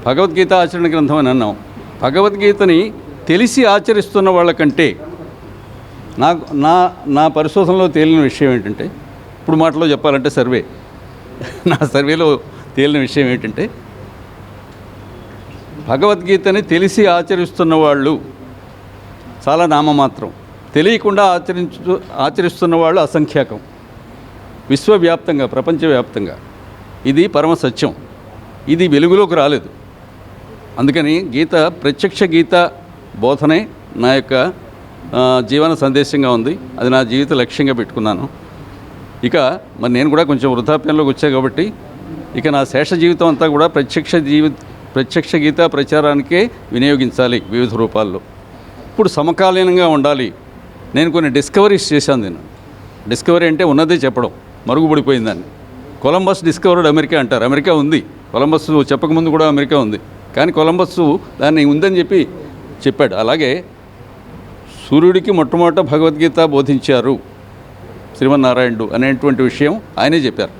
భగవద్గీత ఆచరణ గ్రంథం అని అన్నాం. భగవద్గీతని తెలిసి ఆచరిస్తున్న వాళ్ళకంటే నా పరిశోధనలో తేలిన విషయం ఏంటంటే, ఇప్పుడు మాటలో చెప్పాలంటే నా సర్వేలో తేలిన విషయం ఏంటంటే, భగవద్గీతని తెలిసి ఆచరిస్తున్న వాళ్ళు చాలా నామమాత్రం, తెలియకుండా ఆచరిస్తున్న వాళ్ళు అసంఖ్యాకం. విశ్వవ్యాప్తంగా, ప్రపంచవ్యాప్తంగా ఇది పరమ సత్యం. ఇది వెలుగులోకి రాలేదు. అందుకని ప్రత్యక్ష గీత బోధనే నా యొక్క జీవన సందేశంగా ఉంది. అది నా జీవిత లక్ష్యంగా పెట్టుకున్నాను. ఇక మరి నేను కూడా కొంచెం వృద్ధాప్యంలోకి వచ్చా కాబట్టి ఇక నా శేష జీవితం అంతా కూడా ప్రత్యక్ష గీత ప్రచారానికే వినియోగించాలి వివిధ రూపాల్లో. ఇప్పుడు సమకాలీనంగా ఉండాలి. నేను కొన్ని డిస్కవరీస్ చేశాను. నేను డిస్కవరీ అంటే ఉన్నదే చెప్పడం, మరుగుపడిపోయిందని. కొలంబస్ డిస్కవర్డ్ అమెరికా అంటారు. అమెరికా ఉంది, కొలంబస్ చెప్పకముందు కూడా అమెరికా ఉంది. కానీ కొలంబస్ దాన్ని ఉందని చెప్పాడు. అలాగే సూర్యుడికి మొట్టమొదట భగవద్గీత బోధించారు శ్రీమన్నారాయణుడు అనేటువంటి విషయం ఆయనే చెప్పారు.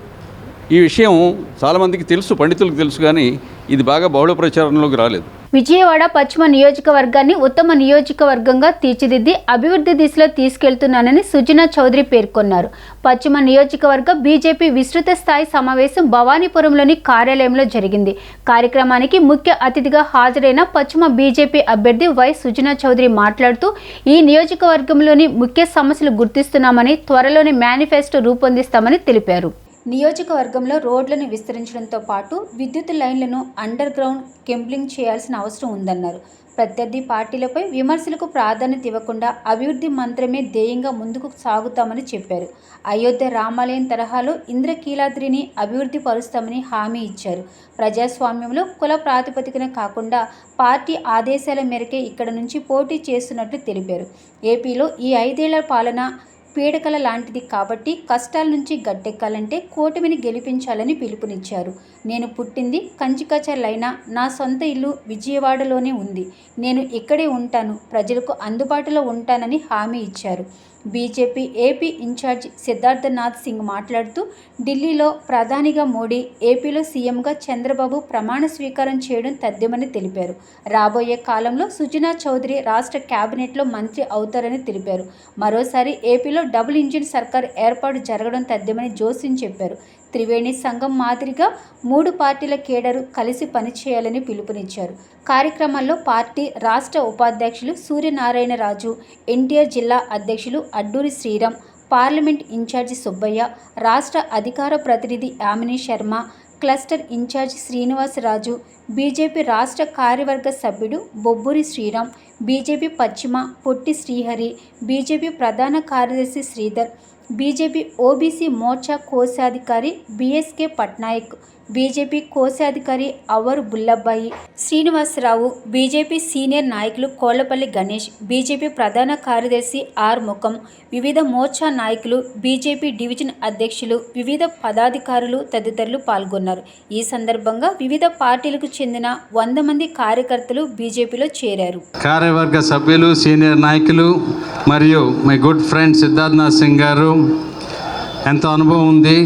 ఈ విషయం చాలామందికి తెలుసు, పండితులకు తెలుసు, కానీ ఇది బాగా బహుళ ప్రచారంలోకి రాలేదు. విజయవాడ పశ్చిమ నియోజకవర్గాన్ని ఉత్తమ నియోజకవర్గంగా తీర్చిదిద్ది అభివృద్ధి దిశలో తీసుకెళ్తున్నానని సుజనా చౌదరి పేర్కొన్నారు. పశ్చిమ నియోజకవర్గ బీజేపీ విస్తృత స్థాయి సమావేశం భవానీపురంలోని కార్యాలయంలో జరిగింది. కార్యక్రమానికి ముఖ్య అతిథిగా హాజరైన పశ్చిమ బీజేపీ అభ్యర్థి వై సుజనా చౌదరి మాట్లాడుతూ ఈ నియోజకవర్గంలోని ముఖ్య సమస్యలు గుర్తిస్తున్నామని, త్వరలోనే మేనిఫెస్టో రూపొందిస్తామని తెలిపారు. నియోజకవర్గంలో రోడ్లను విస్తరించడంతో పాటు విద్యుత్ లైన్లను అండర్ గ్రౌండ్ కెంప్లింగ్ చేయాల్సిన అవసరం ఉందన్నారు. ప్రత్యర్థి పార్టీలపై విమర్శలకు ప్రాధాన్యత ఇవ్వకుండా అభివృద్ధి మంత్రమే ధ్యేయంగా ముందుకు సాగుతామని చెప్పారు. అయోధ్య రామాలయం తరహాలో ఇంద్రకీలాద్రిని అభివృద్ధి పరుస్తామని హామీ ఇచ్చారు. ప్రజాస్వామ్యంలో కుల ప్రాతిపదికన కాకుండా పార్టీ ఆదేశాల మేరకే ఇక్కడ నుంచి పోటీ చేస్తున్నట్లు తెలిపారు. ఏపీలో ఈ 5 ఏళ్ల పాలన పీడకల లాంటిది కాబట్టి కష్టాల నుంచి గట్టెక్కాలంటే కూటమిని గెలిపించాలని పిలుపునిచ్చారు. నేను పుట్టింది కంచికచర్లైనా నా సొంత ఇల్లు విజయవాడలోనే ఉంది. నేను ఇక్కడే ఉంటాను, ప్రజలకు అందుబాటులో ఉంటానని హామీ ఇచ్చారు. BJP AP in charge Siddharthnath Singh మాట్లాడుతూ ఢిల్లీలో ప్రధానిగా మోడీ, ఏపీలో సీఎంగా చంద్రబాబు ప్రమాణ స్వీకారం చేయడం తథ్యమని తెలిపారు. రాబోయే కాలంలో సుజనా చౌదరి రాష్ట్ర కేబినెట్లో మంత్రి అవుతారని తెలిపారు. మరోసారి ఏపీలో డబుల్ ఇంజిన్ సర్కార్ ఏర్పాటు జరగడం తథ్యమని జోస్యం చెప్పారు. త్రివేణి సంఘం మాదిరిగా 3 పార్టీల కేడరు కలిసి పనిచేయాలని పిలుపునిచ్చారు. కార్యక్రమాల్లో పార్టీ రాష్ట్ర ఉపాధ్యక్షులు సూర్యనారాయణరాజు, ఎన్టీఆర్ జిల్లా అధ్యక్షులు అడ్డూరి శ్రీరామ్, పార్లమెంట్ ఇన్ఛార్జి సుబ్బయ్య, రాష్ట్ర అధికార ప్రతినిధి Yamini Sharma, cluster in charge Srinivasaraju, BJP రాష్ట్ర కార్యవర్గ సభ్యుడు బొబ్బూరి శ్రీరామ్, బీజేపీ పశ్చిమ పొట్టి శ్రీహరి, బీజేపీ ప్రధాన కార్యదర్శి శ్రీధర్, బీజేపీ ఓబీసీ మోర్చా కోశాధికారి బీఎస్కే పట్నాయక్, బీజేపీ కోశాధికారి అవరు బుల్లబ్బాయి శ్రీనివాసరావు, బీజేపీ సీనియర్ నాయకులు కోళ్లపల్లి గణేష్, బీజేపీ ప్రధాన కార్యదర్శి ఆర్ ముఖం, వివిధ మోర్చా నాయకులు, బీజేపీ డివిజన్ అధ్యక్షులు, వివిధ పదాధికారులు తదితరులు పాల్గొన్నారు. ఈ సందర్భంగా వివిధ పార్టీలకు చెందిన 100 మంది కార్యకర్తలు బీజేపీలో చేరారు. కార్యవర్గ సభ్యులు, సీనియర్ నాయకులు మరియు my good friend Siddharth Nath Singh గారు, ఎంతో అనుభవం ఉంది.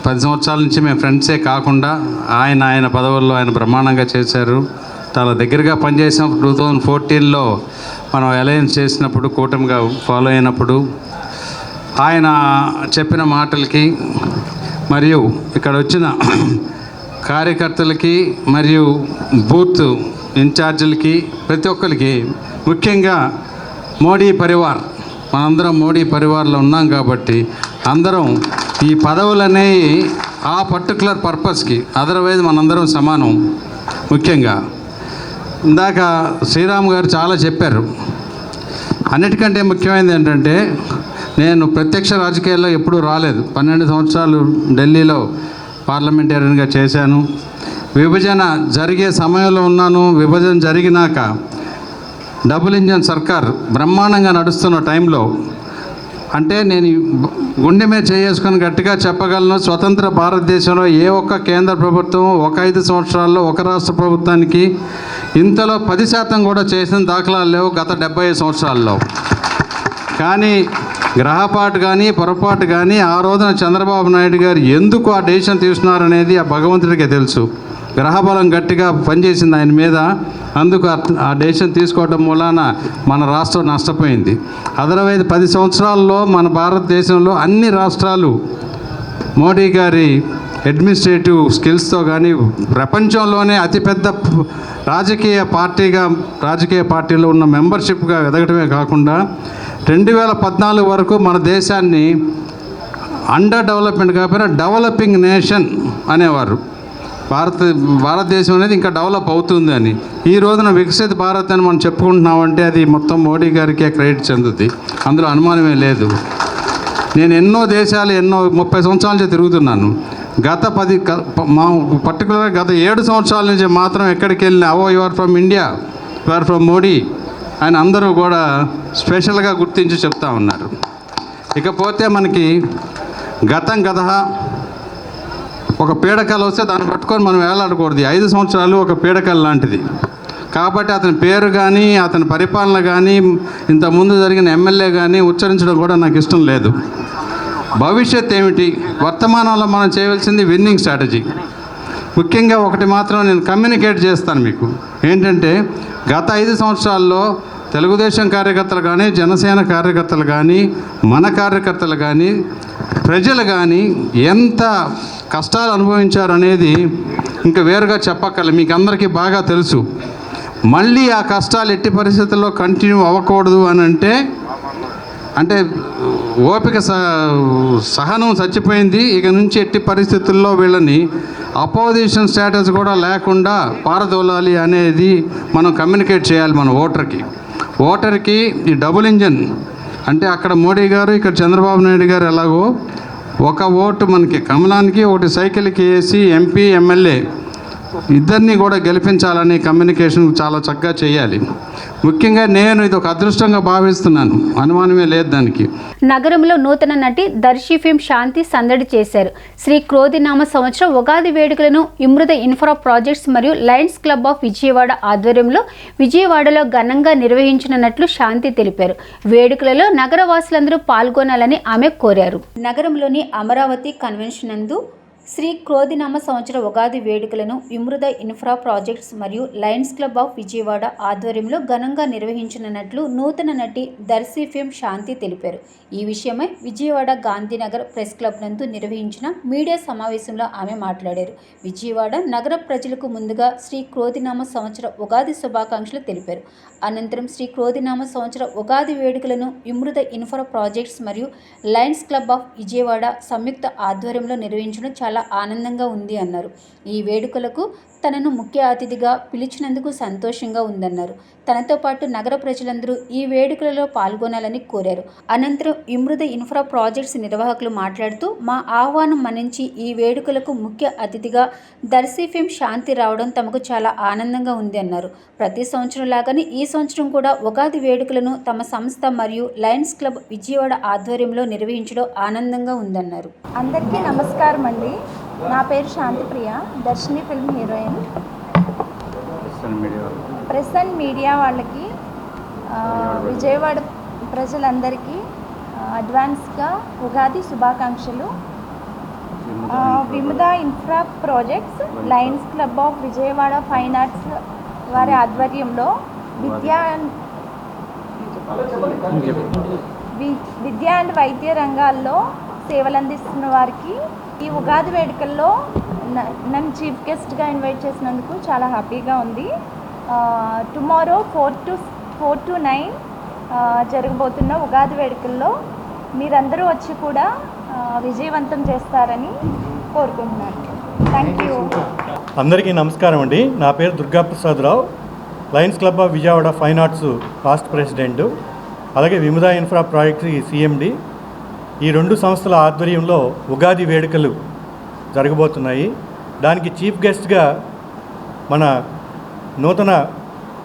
10 సంవత్సరాల నుంచి మేము ఫ్రెండ్సే కాకుండా ఆయన పదవుల్లో ఆయన బ్రహ్మాండంగా చేశారు. చాలా దగ్గరగా పనిచేసాం. 2014లో మనం అలయన్స్ చేసినప్పుడు, కూటమిగా ఫాలో అయినప్పుడు ఆయన చెప్పిన మాటలకి మరియు ఇక్కడ వచ్చిన కార్యకర్తలకి మరియు బూత్ ఇన్ఛార్జీలకి ప్రతి ఒక్కరికి, ముఖ్యంగా మోడీ పరివార్, మనందరం మోడీ పరివార్లో ఉన్నాం కాబట్టి అందరం ఈ పదవులనేవి ఆ పర్టికులర్ పర్పస్కి, అదర్వైజ్ మనందరం సమానం. ముఖ్యంగా ఇందాక శ్రీరామ్ గారు చాలా చెప్పారు. అన్నిటికంటే ముఖ్యమైనది ఏంటంటే, నేను ప్రత్యక్ష రాజకీయాల్లో ఎప్పుడూ రాలేదు. 12 సంవత్సరాలు ఢిల్లీలో పార్లమెంటేరియన్గా చేశాను. విభజన జరిగే సమయంలో ఉన్నాను. విభజన జరిగినాక డబుల్ ఇంజన్ సర్కార్ బ్రహ్మాండంగా నడుస్తున్న టైంలో, అంటే నేను గుండె మీద చేసుకొని గట్టిగా చెప్పగలను, స్వతంత్ర భారతదేశంలో ఏ ఒక్క కేంద్ర ప్రభుత్వం ఒక 5 సంవత్సరాల్లో ఒక రాష్ట్ర ప్రభుత్వానికి ఇంతలో 10% కూడా చేసిన దాఖలాలు లేవు గత 75 సంవత్సరాల్లో. కానీ గ్రహపాటు కానీ పొరపాటు కానీ ఆ రోజున చంద్రబాబు నాయుడు గారు ఎందుకు ఆ డెసిషన్ తీసుకున్నారనేది ఆ భగవంతుడికే తెలుసు. గ్రహబలం గట్టిగా పనిచేసింది ఆయన మీద. అందుకు ఆ డెసిషన్ తీసుకోవడం మూలాన మన రాష్ట్రం నష్టపోయింది. అదర్వైజ్ 10 సంవత్సరాల్లో మన భారతదేశంలో అన్ని రాష్ట్రాలు మోడీ గారి అడ్మినిస్ట్రేటివ్ స్కిల్స్తో కానీ ప్రపంచంలోనే అతిపెద్ద రాజకీయ పార్టీలో ఉన్న మెంబర్షిప్గా ఎదగటమే కాకుండా 2014 వరకు మన దేశాన్ని అండర్ డెవలప్మెంట్ కాకపోయినా డెవలపింగ్ నేషన్ అనేవారు. భారతదేశం అనేది ఇంకా డెవలప్ అవుతుంది అని. ఈ రోజున వికసిత భారత్ అని మనం చెప్పుకుంటున్నామంటే అది మొత్తం మోడీ గారికే క్రెడిట్ చెందుతుంది, అందులో అనుమానమే లేదు. నేను ఎన్నో దేశాలు 30 సంవత్సరాల నుంచి తిరుగుతున్నాను. పర్టికులర్గా గత 7 సంవత్సరాల నుంచి మాత్రం ఎక్కడికి వెళ్ళినా you are from India, you are from Modi అని అందరూ కూడా స్పెషల్గా గుర్తించి చెప్తా ఉన్నారు. ఇకపోతే మనకి గత ఒక పీడకలు వస్తే దాన్ని పట్టుకొని మనం వేలాడకూడదు. 5 సంవత్సరాలు ఒక పీడకలు లాంటిది. కాబట్టి అతని పేరు కానీ అతని పరిపాలన కానీ ఇంతకుముందు జరిగిన ఎమ్మెల్యే కానీ ఉచ్చరించడం కూడా నాకు ఇష్టం లేదు. భవిష్యత్ ఏమిటి, వర్తమానంలో మనం చేయవలసింది విన్నింగ్ స్ట్రాటజీ. ముఖ్యంగా ఒకటి మాత్రం నేను కమ్యూనికేట్ చేస్తాను మీకు. ఏంటంటే గత 5 సంవత్సరాల్లో తెలుగుదేశం కార్యకర్తలు కానీ, జనసేన కార్యకర్తలు కానీ, మన కార్యకర్తలు కానీ, ప్రజలు కానీ ఎంత కష్టాలు అనుభవించారు అనేది ఇంకా వేరుగా చెప్పక్కర్లేదు. మీకు అందరికీ బాగా తెలుసు. మళ్ళీ ఆ కష్టాలు ఎట్టి పరిస్థితుల్లో కంటిన్యూ అవ్వకూడదు అని అంటే ఓపిక సహనం చచ్చిపోయింది. ఇక నుంచి ఎట్టి పరిస్థితుల్లో వీళ్ళని అపోజిషన్ స్టేటస్ కూడా లేకుండా పారదోలాలి అనేది మనం కమ్యూనికేట్ చేయాలి మన ఓటర్కి. ఈ డబుల్ ఇంజన్ అంటే అక్కడ మోడీ గారు, ఇక్కడ చంద్రబాబు నాయుడు గారు ఎలాగో ఒక ఓటు మనకి కమలానికి, ఒకటి సైకిల్కి వేసి ఎంపీ ఎమ్మెల్యే ఇద్దరిని కూడా గెలిపించాలని కమ్యూనికేషన్ చాలా చక్కగా చేయాలి. ముఖ్యంగా నేను ఇది ఒక అదృష్టంగా భావిస్తున్నాను, అనుమానమే లేదు దానికి. నగరంలో నూతన నటి దర్శి ఫిల్మ్ శాంతి సందడి చేశారు. శ్రీ క్రోధినామ సంవత్సరం ఉగాది వేడుకలను ఇమృత ఇన్ఫ్రా ప్రాజెక్ట్స్ మరియు లయన్స్ క్లబ్ ఆఫ్ విజయవాడ ఆధ్వర్యంలో విజయవాడలో ఘనంగా నిర్వహించనున్నట్లు శాంతి తెలిపారు. వేడుకలలో నగరవాసులందరూ పాల్గొనాలని ఆమె కోరారు. నగరంలోని అమరావతి కన్వెన్షన్ నందు శ్రీ క్రోధినామ సంవత్సర ఉగాది వేడుకలను విమృత ఇన్ఫ్రా ప్రాజెక్ట్స్ మరియు లయన్స్ క్లబ్ ఆఫ్ విజయవాడ ఆధ్వర్యంలో ఘనంగా నిర్వహించనున్నట్లు నూతన నటి దర్శి ఫిల్మ్ శాంతి తెలిపారు. ఈ విషయమై విజయవాడ గాంధీనగర్ ప్రెస్ క్లబ్ నందు నిర్వహించిన మీడియా సమావేశంలో ఆమె మాట్లాడారు. విజయవాడ నగర ప్రజలకు ముందుగా శ్రీ క్రోధినామ సంవత్సర ఉగాది శుభాకాంక్షలు తెలిపారు. అనంతరం శ్రీ క్రోధినామ సంవత్సర ఉగాది వేడుకలను విమృత ఇన్ఫ్రా ప్రాజెక్ట్స్ మరియు లయన్స్ క్లబ్ ఆఫ్ విజయవాడ సంయుక్త ఆధ్వర్యంలో నిర్వహించడం చాలా ఆనందంగా ఉంది అన్నారు. ఈ వేడుకలకు తనను ముఖ్య అతిథిగా పిలిచినందుకు సంతోషంగా ఉందన్నారు. తనతో పాటు నగర ప్రజలందరూ ఈ వేడుకలలో పాల్గొనాలని కోరారు. అనంతరం విమృత ఇన్ఫ్రా ప్రాజెక్ట్స్ నిర్వాహకులు మాట్లాడుతూ మా ఆహ్వానం మన్నించి ఈ వేడుకలకు ముఖ్య అతిథిగా దర్శి ఫిల్మ్ శాంతి రావడం తమకు చాలా ఆనందంగా ఉంది అన్నారు. ప్రతి సంవత్సరం లాగానే ఈ సంవత్సరం కూడా ఉగాది వేడుకలను తమ సంస్థ మరియు లయన్స్ క్లబ్ విజయవాడ ఆధ్వర్యంలో నిర్వహించడం ఆనందంగా ఉందన్నారు. అందరికీ నమస్కారం అండి. నా పేరు Shantipriya, Darshini film heroine. Press and media వాళ్ళకి, విజయవాడ ప్రజలందరికీ అడ్వాన్స్గా ఉగాది శుభాకాంక్షలు. Vimuda infra projects, lions club of Vijayawada fine arts వారి ఆధ్వర్యంలో విద్యా అండ్ వైద్య రంగాల్లో సేవలు అందిస్తున్న వారికి ఈ ఉగాది వేడుకల్లో నన్ను చీఫ్ గెస్ట్గా ఇన్వైట్ చేసినందుకు చాలా హ్యాపీగా ఉంది. టుమారో 4 to 9 జరగబోతున్న ఉగాది వేడుకల్లో మీరందరూ వచ్చి కూడా విజయవంతం చేస్తారని కోరుకుంటున్నాను. Thank you. అందరికీ నమస్కారం అండి. నా పేరు Durgaprasada Rao, Lions club of Vijayawada fine arts past president, అలాగే విముదా ఇన్ఫ్రా ప్రాజెక్ట్ సిఎండి. ఈ 2 సంస్థల ఆధ్వర్యంలో ఉగాది వేడుకలు జరగబోతున్నాయి. దానికి చీఫ్ గెస్ట్గా మన నూతన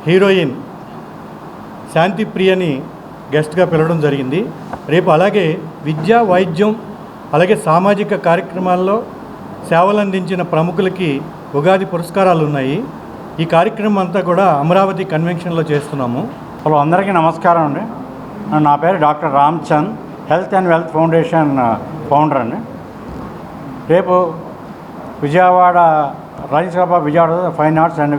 హీరోయిన్ శాంతి ప్రియని గెస్ట్గా పిలవడం జరిగింది. రేపు అలాగే విద్యా, వైద్యం, అలాగే సామాజిక కార్యక్రమాల్లో సేవలు అందించిన ప్రముఖులకి ఉగాది పురస్కారాలు ఉన్నాయి. ఈ కార్యక్రమం అంతా కూడా అమరావతి కన్వెన్షన్లో చేస్తున్నాము. హలో, అందరికీ నమస్కారం అండి. నా పేరు doctor Ramchand, health and wealth foundation founder అండి. రేపు Vijayawada Lions club of Vijayawada fine arts and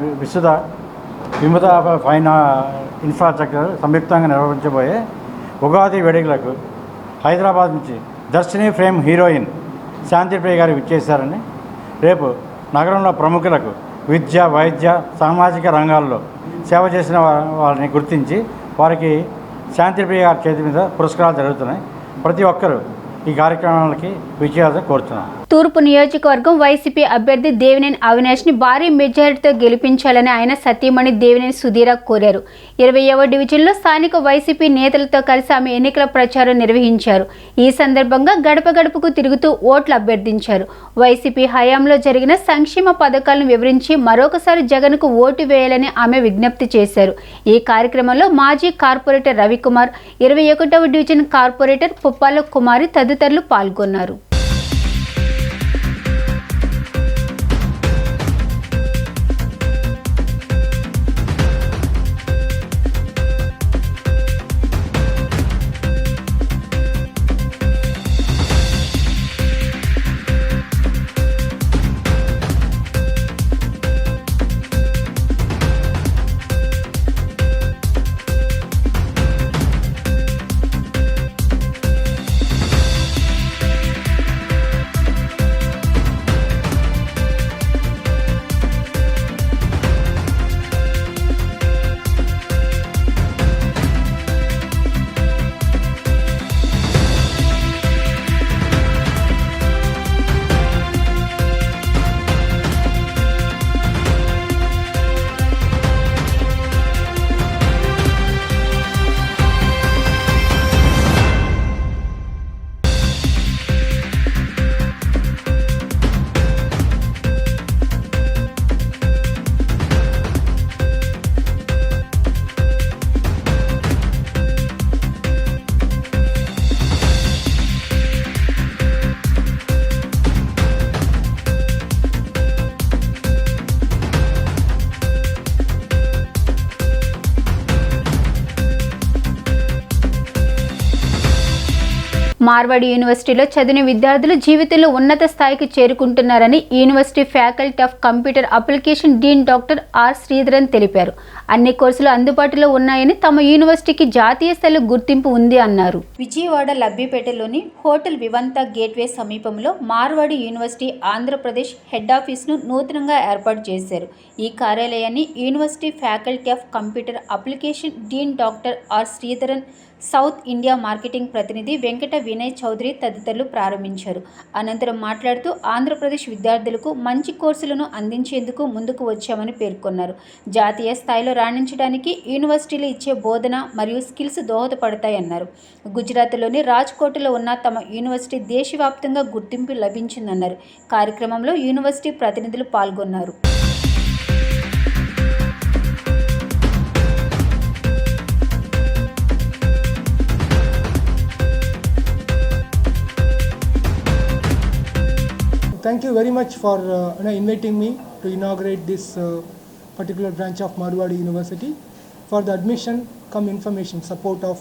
విముద fine infrastructure సంయుక్తంగా నిర్వహించబోయే ఉగాది వేడుకలకు హైదరాబాద్ నుంచి దర్శిని ఫ్రేమ్ హీరోయిన్ శాంతిప్రియ గారు విచ్చేశారని, రేపు నగరంలో ప్రముఖులకు విద్య, వైద్య, సామాజిక రంగాల్లో సేవ చేసిన వారిని గుర్తించి వారికి శాంతిప్రియ గారి చేతి మీద పురస్కారాలు జరుగుతున్నాయి. ప్రతి ఒక్కరూ ఈ కార్యక్రమాలకి విజయాలను కోరుతున్నాను. తూర్పు నియోజకవర్గం వైసీపీ అభ్యర్థి దేవినేని అవినాష్ని భారీ మెజారిటీతో గెలిపించాలని ఆయన సతీమణి దేవినేని సుధీర కోరారు. 20వ డివిజన్లో స్థానిక వైసీపీ నేతలతో కలిసి ఆమె ఎన్నికల ప్రచారం నిర్వహించారు. ఈ సందర్భంగా గడప గడపకు తిరుగుతూ ఓట్లు అభ్యర్థించారు. వైసీపీ హయాంలో జరిగిన సంక్షేమ పథకాలను వివరించి మరొకసారి జగన్కు ఓటు వేయాలని ఆమె విజ్ఞప్తి చేశారు. ఈ కార్యక్రమంలో మాజీ కార్పొరేటర్ రవికుమార్, 21వ డివిజన్ కార్పొరేటర్ పుప్పాల కుమారి తదితరులు పాల్గొన్నారు. మార్వాడి యూనివర్సిటీలో చదివిన విద్యార్థులు జీవితంలో ఉన్నత స్థాయికి చేరుకుంటున్నారని university faculty of computer application dean doctor R Sridharan తెలిపారు. అన్ని కోర్సులు అందుబాటులో ఉన్నాయని, తమ యూనివర్సిటీకి జాతీయ స్థాయిలో గుర్తింపు ఉంది అన్నారు. విజయవాడ లబ్బిపేటలోని హోటల్ వివంత గేట్వే సమీపంలో మార్వాడి యూనివర్సిటీ ఆంధ్రప్రదేశ్ హెడ్ ఆఫీస్ను నూతనంగా ఏర్పాటు చేశారు. ఈ కార్యాలయాన్ని university faculty of computer application dean doctor R Sridharan, south India marketing ప్రతినిధి వెంకట వినయ్ చౌదరి తదితరులు ప్రారంభించారు. అనంతరం మాట్లాడుతూ ఆంధ్రప్రదేశ్ విద్యార్థులకు మంచి కోర్సులను అందించేందుకు ముందుకు వచ్చామని పేర్కొన్నారు. జాతీయ స్థాయిలో రాణించడానికి యూనివర్సిటీలు ఇచ్చే బోధన మరియు స్కిల్స్ దోహదపడతాయన్నారు. గుజరాత్లోని రాజ్కోట్లో ఉన్న తమ యూనివర్సిటీ దేశవ్యాప్తంగా గుర్తింపు లభించిందన్నారు. కార్యక్రమంలో యూనివర్సిటీ ప్రతినిధులు పాల్గొన్నారు. Thank you very much for inviting me to inaugurate this particular branch of Marwadi University for the admission cum information support of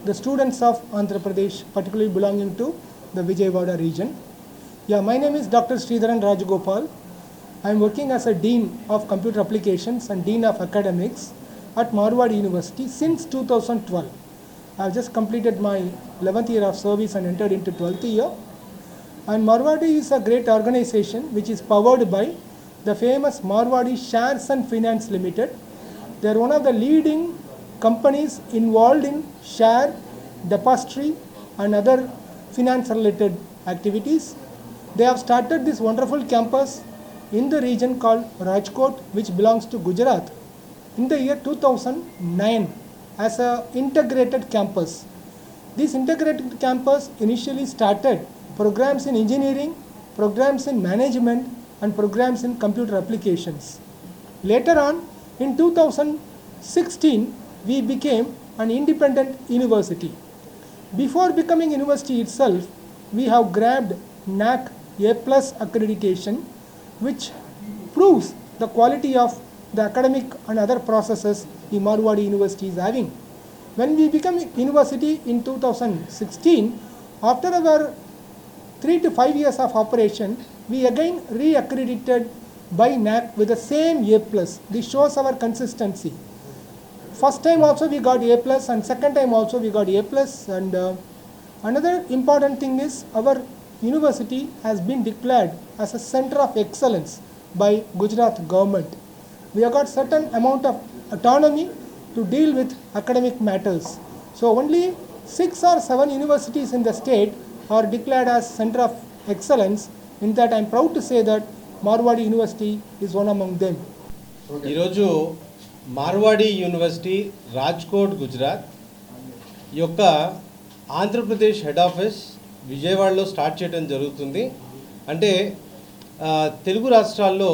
the students of Andhra Pradesh, particularly belonging to the Vijayawada region. Yeah, my name is Dr. Sridharan Rajagopal. I am working as a Dean of Computer Applications and Dean of Academics at Marwadi University since 2012. I have just completed my 11th year of service and entered into 12th year. And Marwadi is a great organization which is powered by the famous Marwadi Shares and Finance Limited. They are one of the leading companies involved in share, depository and other finance related activities. They have started this wonderful campus in the region called Rajkot, which belongs to Gujarat, in the year 2009 as an integrated campus. This integrated campus initially started programs in engineering, programs in management and programs in computer applications. Later on, in 2016, we became an independent university. Before becoming university itself, we have grabbed NAAC A+ accreditation, which proves the quality of the academic and other processes the Marwadi University is having. When we became university in 2016, after our 3 to 5 years of operation, we again re-accredited by NAAC with the same A+. This shows our consistency. First time also we got A+, and second time also we got A+. And another important thing is our university has been declared as a center of excellence by Gujarat government. We have got certain amount of autonomy to deal with academic matters. So only 6 or 7 universities in the state are declared as Center of Excellence. In that, I am proud to say that Marwadi University is one among them. ఈరోజు Marwadi university Rajkot Gujarat యొక్క Andhra Pradesh head office విజయవాడలో start చేయడం జరుగుతుంది. అంటే తెలుగు రాష్ట్రాల్లో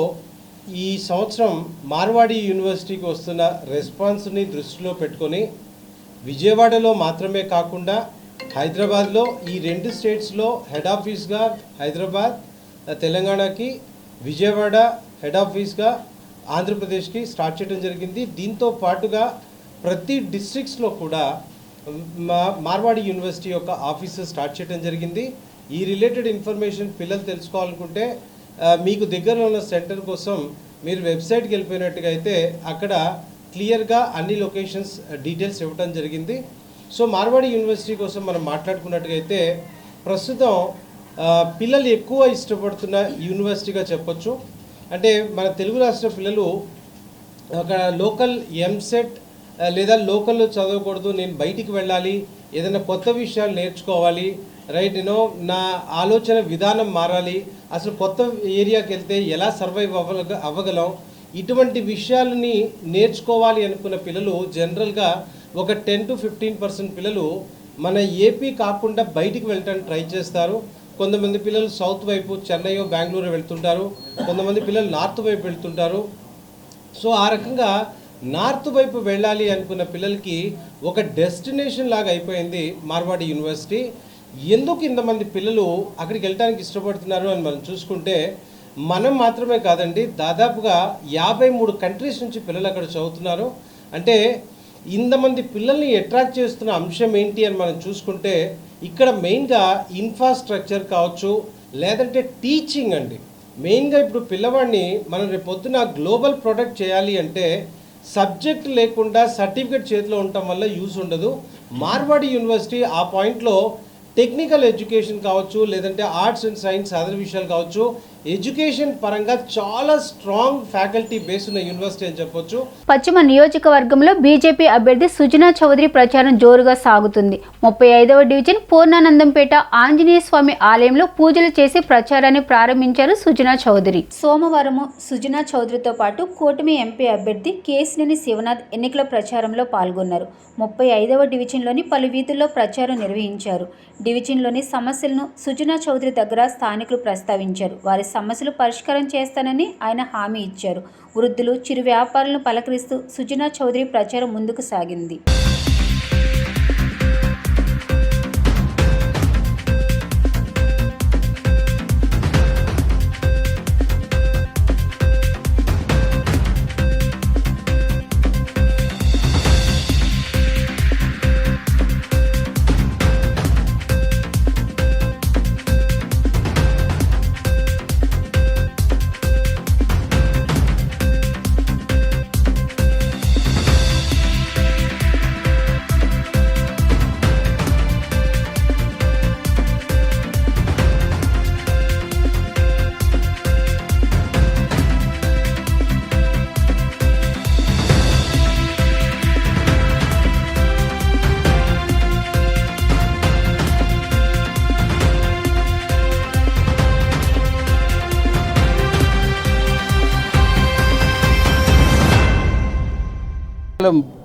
ఈ సంవత్సరం మార్వాడి యూనివర్సిటీకి వస్తున్న రెస్పాన్స్ని దృష్టిలో పెట్టుకొని విజయవాడలో మాత్రమే కాకుండా హైదరాబాద్లో ఈ 2 స్టేట్స్లో హెడ్ ఆఫీస్గా హైదరాబాద్ తెలంగాణకి, విజయవాడ హెడ్ ఆఫీస్గా ఆంధ్రప్రదేశ్కి స్టార్ట్ చేయడం జరిగింది. దీంతో పాటుగా ప్రతి డిస్ట్రిక్ట్స్లో కూడా మార్వాడి యూనివర్సిటీ యొక్క ఆఫీసెస్ స్టార్ట్ చేయడం జరిగింది. ఈ రిలేటెడ్ ఇన్ఫర్మేషన్ పిల్లలు తెలుసుకోవాలనుకుంటే మీకు దగ్గరలో ఉన్న సెంటర్ కోసం మీరు వెబ్సైట్కి వెళ్ళిపోయినట్టుగా అయితే అక్కడ క్లియర్గా అన్ని లొకేషన్స్ డీటెయిల్స్ ఇవ్వడం జరిగింది. సో మార్వాడి యూనివర్సిటీ కోసం మనం మాట్లాడుకున్నట్టుగైతే ప్రస్తుతం పిల్లలు ఎక్కువ ఇష్టపడుతున్న యూనివర్సిటీగా చెప్పొచ్చు. అంటే మన తెలుగు రాష్ట్ర పిల్లలు ఒక లోకల్ ఎంసెట్ లేదా లోకల్లో చదవకూడదు, నేను బయటికి వెళ్ళాలి, ఏదైనా కొత్త విషయాలు నేర్చుకోవాలి, రైట్ నా ఆలోచన విధానం మారాలి, అసలు కొత్త ఏరియాకి వెళ్తే ఎలా సర్వైవ్ అవ్వగలం, ఇటువంటి విషయాలని నేర్చుకోవాలి అనుకున్న పిల్లలు జనరల్గా ఒక 10 to 15% పిల్లలు మన ఏపీ కాకుండా బయటికి వెళ్ళటానికి ట్రై చేస్తారు. కొంతమంది పిల్లలు సౌత్ వైపు చెన్నైయో బెంగళూరు వెళ్తుంటారు, కొంతమంది పిల్లలు నార్త్ వైపు వెళ్తుంటారు. సో ఆ రకంగా నార్త్ వైపు వెళ్ళాలి అనుకున్న పిల్లలకి ఒక డెస్టినేషన్ లాగా అయిపోయింది మార్వాడి యూనివర్సిటీ. ఎందుకు ఇంతమంది పిల్లలు అక్కడికి వెళ్ళడానికి ఇష్టపడుతున్నారు అని మనం చూసుకుంటే మనం మాత్రమే కాదండి, దాదాపుగా 53 కంట్రీస్ నుంచి పిల్లలు అక్కడ చదువుతున్నారు. అంటే ఇంతమంది పిల్లల్ని అట్రాక్ట్ చేస్తున్న అంశం ఏంటి అని మనం చూసుకుంటే ఇక్కడ మెయిన్గా ఇన్ఫ్రాస్ట్రక్చర్ కావచ్చు, లేదంటే టీచింగ్ అండి. మెయిన్గా ఇప్పుడు పిల్లవాడిని మనం రేపు పొద్దున గ్లోబల్ ప్రొడక్ట్ చేయాలి అంటే సబ్జెక్ట్ లేకుండా సర్టిఫికేట్ చేతిలో ఉండటం వల్ల యూజ్ ఉండదు. మార్వాడి యూనివర్సిటీ ఆ పాయింట్లో టెక్నికల్ ఎడ్యుకేషన్ కావచ్చు, లేదంటే ఆర్ట్స్ అండ్ సైన్స్ అదర్ విషయాలు కావచ్చు, ఎడ్యుకేషన్ పరంగా చాలా స్ట్రాంగ్ ఫ్యాకల్టీ బేస్ ఉన్న యూనివర్సిటీ అని చెప్పొచ్చు. పశ్చిమ నియోజకవర్గంలో బీజేపీ అభ్యర్థి సుజనా చౌదరి ప్రచారం జోరుగా సాగుతుంది. 35వ డివిజన్ పూర్ణానందంపేట ఆంజనేయ స్వామి ఆలయంలో పూజలు చేసి ప్రచారాన్ని ప్రారంభించారు సుజనా చౌదరి. సోమవారం సుజనా చౌదరితో పాటు కూటమి ఎంపీ అభ్యర్థి కేసినేని శివనాథ్ ఎన్నికల ప్రచారంలో పాల్గొన్నారు. 35వ డివిజన్లోని పలు వీధుల్లో ప్రచారం నిర్వహించారు. డివిజన్లోని సమస్యలను సుజనా చౌదరి దగ్గర స్థానికులు ప్రస్తావించారు. వారి సమస్యలు పరిష్కారం చేస్తానని ఆయన హామీ ఇచ్చారు. వృద్ధులు, చిరు వ్యాపారులను పలకరిస్తూ సుజనా చౌదరి ప్రచారం ముందుకు సాగింది.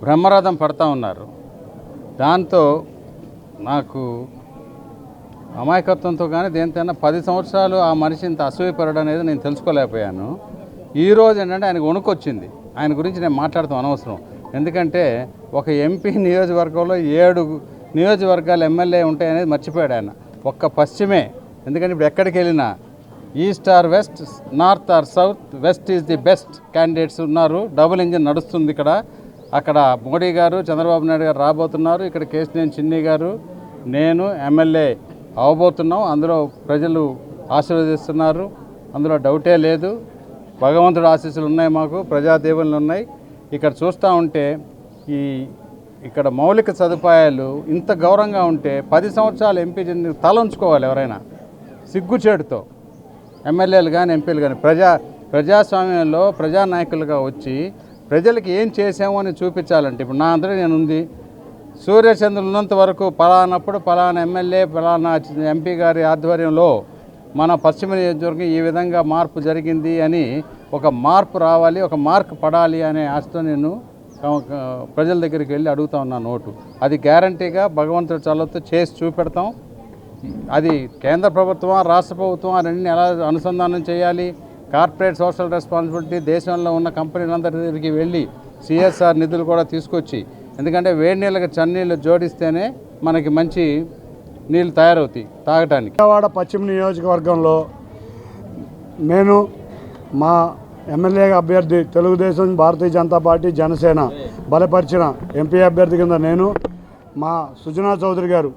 బ్రహ్మరథం పడతా ఉన్నారు. దాంతో నాకు అమాయకత్వంతో కానీ దేనితోనైనా 10 సంవత్సరాలు ఆ మనిషి ఇంత అసూయపడడం అనేది నేను తెలుసుకోలేకపోయాను. ఈరోజు ఏంటంటే ఆయనకు వణుకొచ్చింది. ఆయన గురించి నేను మాట్లాడతాం అనవసరం. ఎందుకంటే ఒక ఎంపీ నియోజకవర్గంలో 7 నియోజకవర్గాలు ఎమ్మెల్యే ఉంటాయనేది మర్చిపోయాడు ఆయన. ఒక్క పశ్చిమే. ఎందుకంటే ఇప్పుడు ఎక్కడికి వెళ్ళినా east or west, north are south, west is the best candidates ఉన్నారు. డబుల్ ఇంజిన్ నడుస్తుంది ఇక్కడ. అక్కడ మోడీ గారు, చంద్రబాబు నాయుడు గారు రాబోతున్నారు. ఇక్కడ కేసినేని చిన్ని గారు, నేను ఎమ్మెల్యే అవబోతున్నాం. అందులో ప్రజలు ఆశీర్వదిస్తున్నారు, అందులో డౌటే లేదు. భగవంతుడు ఆశీస్సులు ఉన్నాయి, మాకు ప్రజాదేవులు ఉన్నాయి. ఇక్కడ చూస్తూ ఉంటే ఇక్కడ మౌలిక సదుపాయాలు ఇంత గౌరవంగా ఉంటే 10 సంవత్సరాలు ఎంపీ తల ఉంచుకోవాలి ఎవరైనా సిగ్గుచేటుతో. ఎమ్మెల్యేలు కానీ ఎంపీలు కానీ ప్రజాస్వామ్యంలో ప్రజానాయకులుగా వచ్చి ప్రజలకు ఏం చేసాము అని చూపించాలంటే ఇప్పుడు నా అందరూ నేను ఉంది. సూర్యచంద్రులు ఉన్నంత వరకు పలానప్పుడు పలానా ఎమ్మెల్యే పలానా ఎంపీ గారి ఆధ్వర్యంలో మన పశ్చిమ నియోజకవర్గం ఈ విధంగా మార్పు జరిగింది అని ఒక మార్పు రావాలి, ఒక మార్క్ పడాలి అనే ఆశతో నేను ప్రజల దగ్గరికి వెళ్ళి అడుగుతా ఉన్నాను ఓటు. అది గ్యారంటీగా భగవంతుడి చల్లతో చేసి చూపెడతాం. అది కేంద్ర ప్రభుత్వం రాష్ట్ర ప్రభుత్వం అన్నీ ఎలా అనుసంధానం చేయాలి, కార్పొరేట్ సోషల్ రెస్పాన్సిబిలిటీ దేశంలో ఉన్న కంపెనీలందరి దగ్గరికి వెళ్ళి సిఎస్ఆర్ నిధులు కూడా తీసుకొచ్చి, ఎందుకంటే వేడి నీళ్ళకి చన్నీళ్ళు జోడిస్తేనే మనకి మంచి నీళ్ళు తయారవుతాయి తాగటానికి. విజయవాడ పశ్చిమ నియోజకవర్గంలో నేను మా ఎమ్మెల్యే అభ్యర్థి తెలుగుదేశం, భారతీయ జనతా పార్టీ, జనసేన బలపరిచిన ఎంపీ అభ్యర్థి కింద నేను, మా సుజనా చౌదరి గారు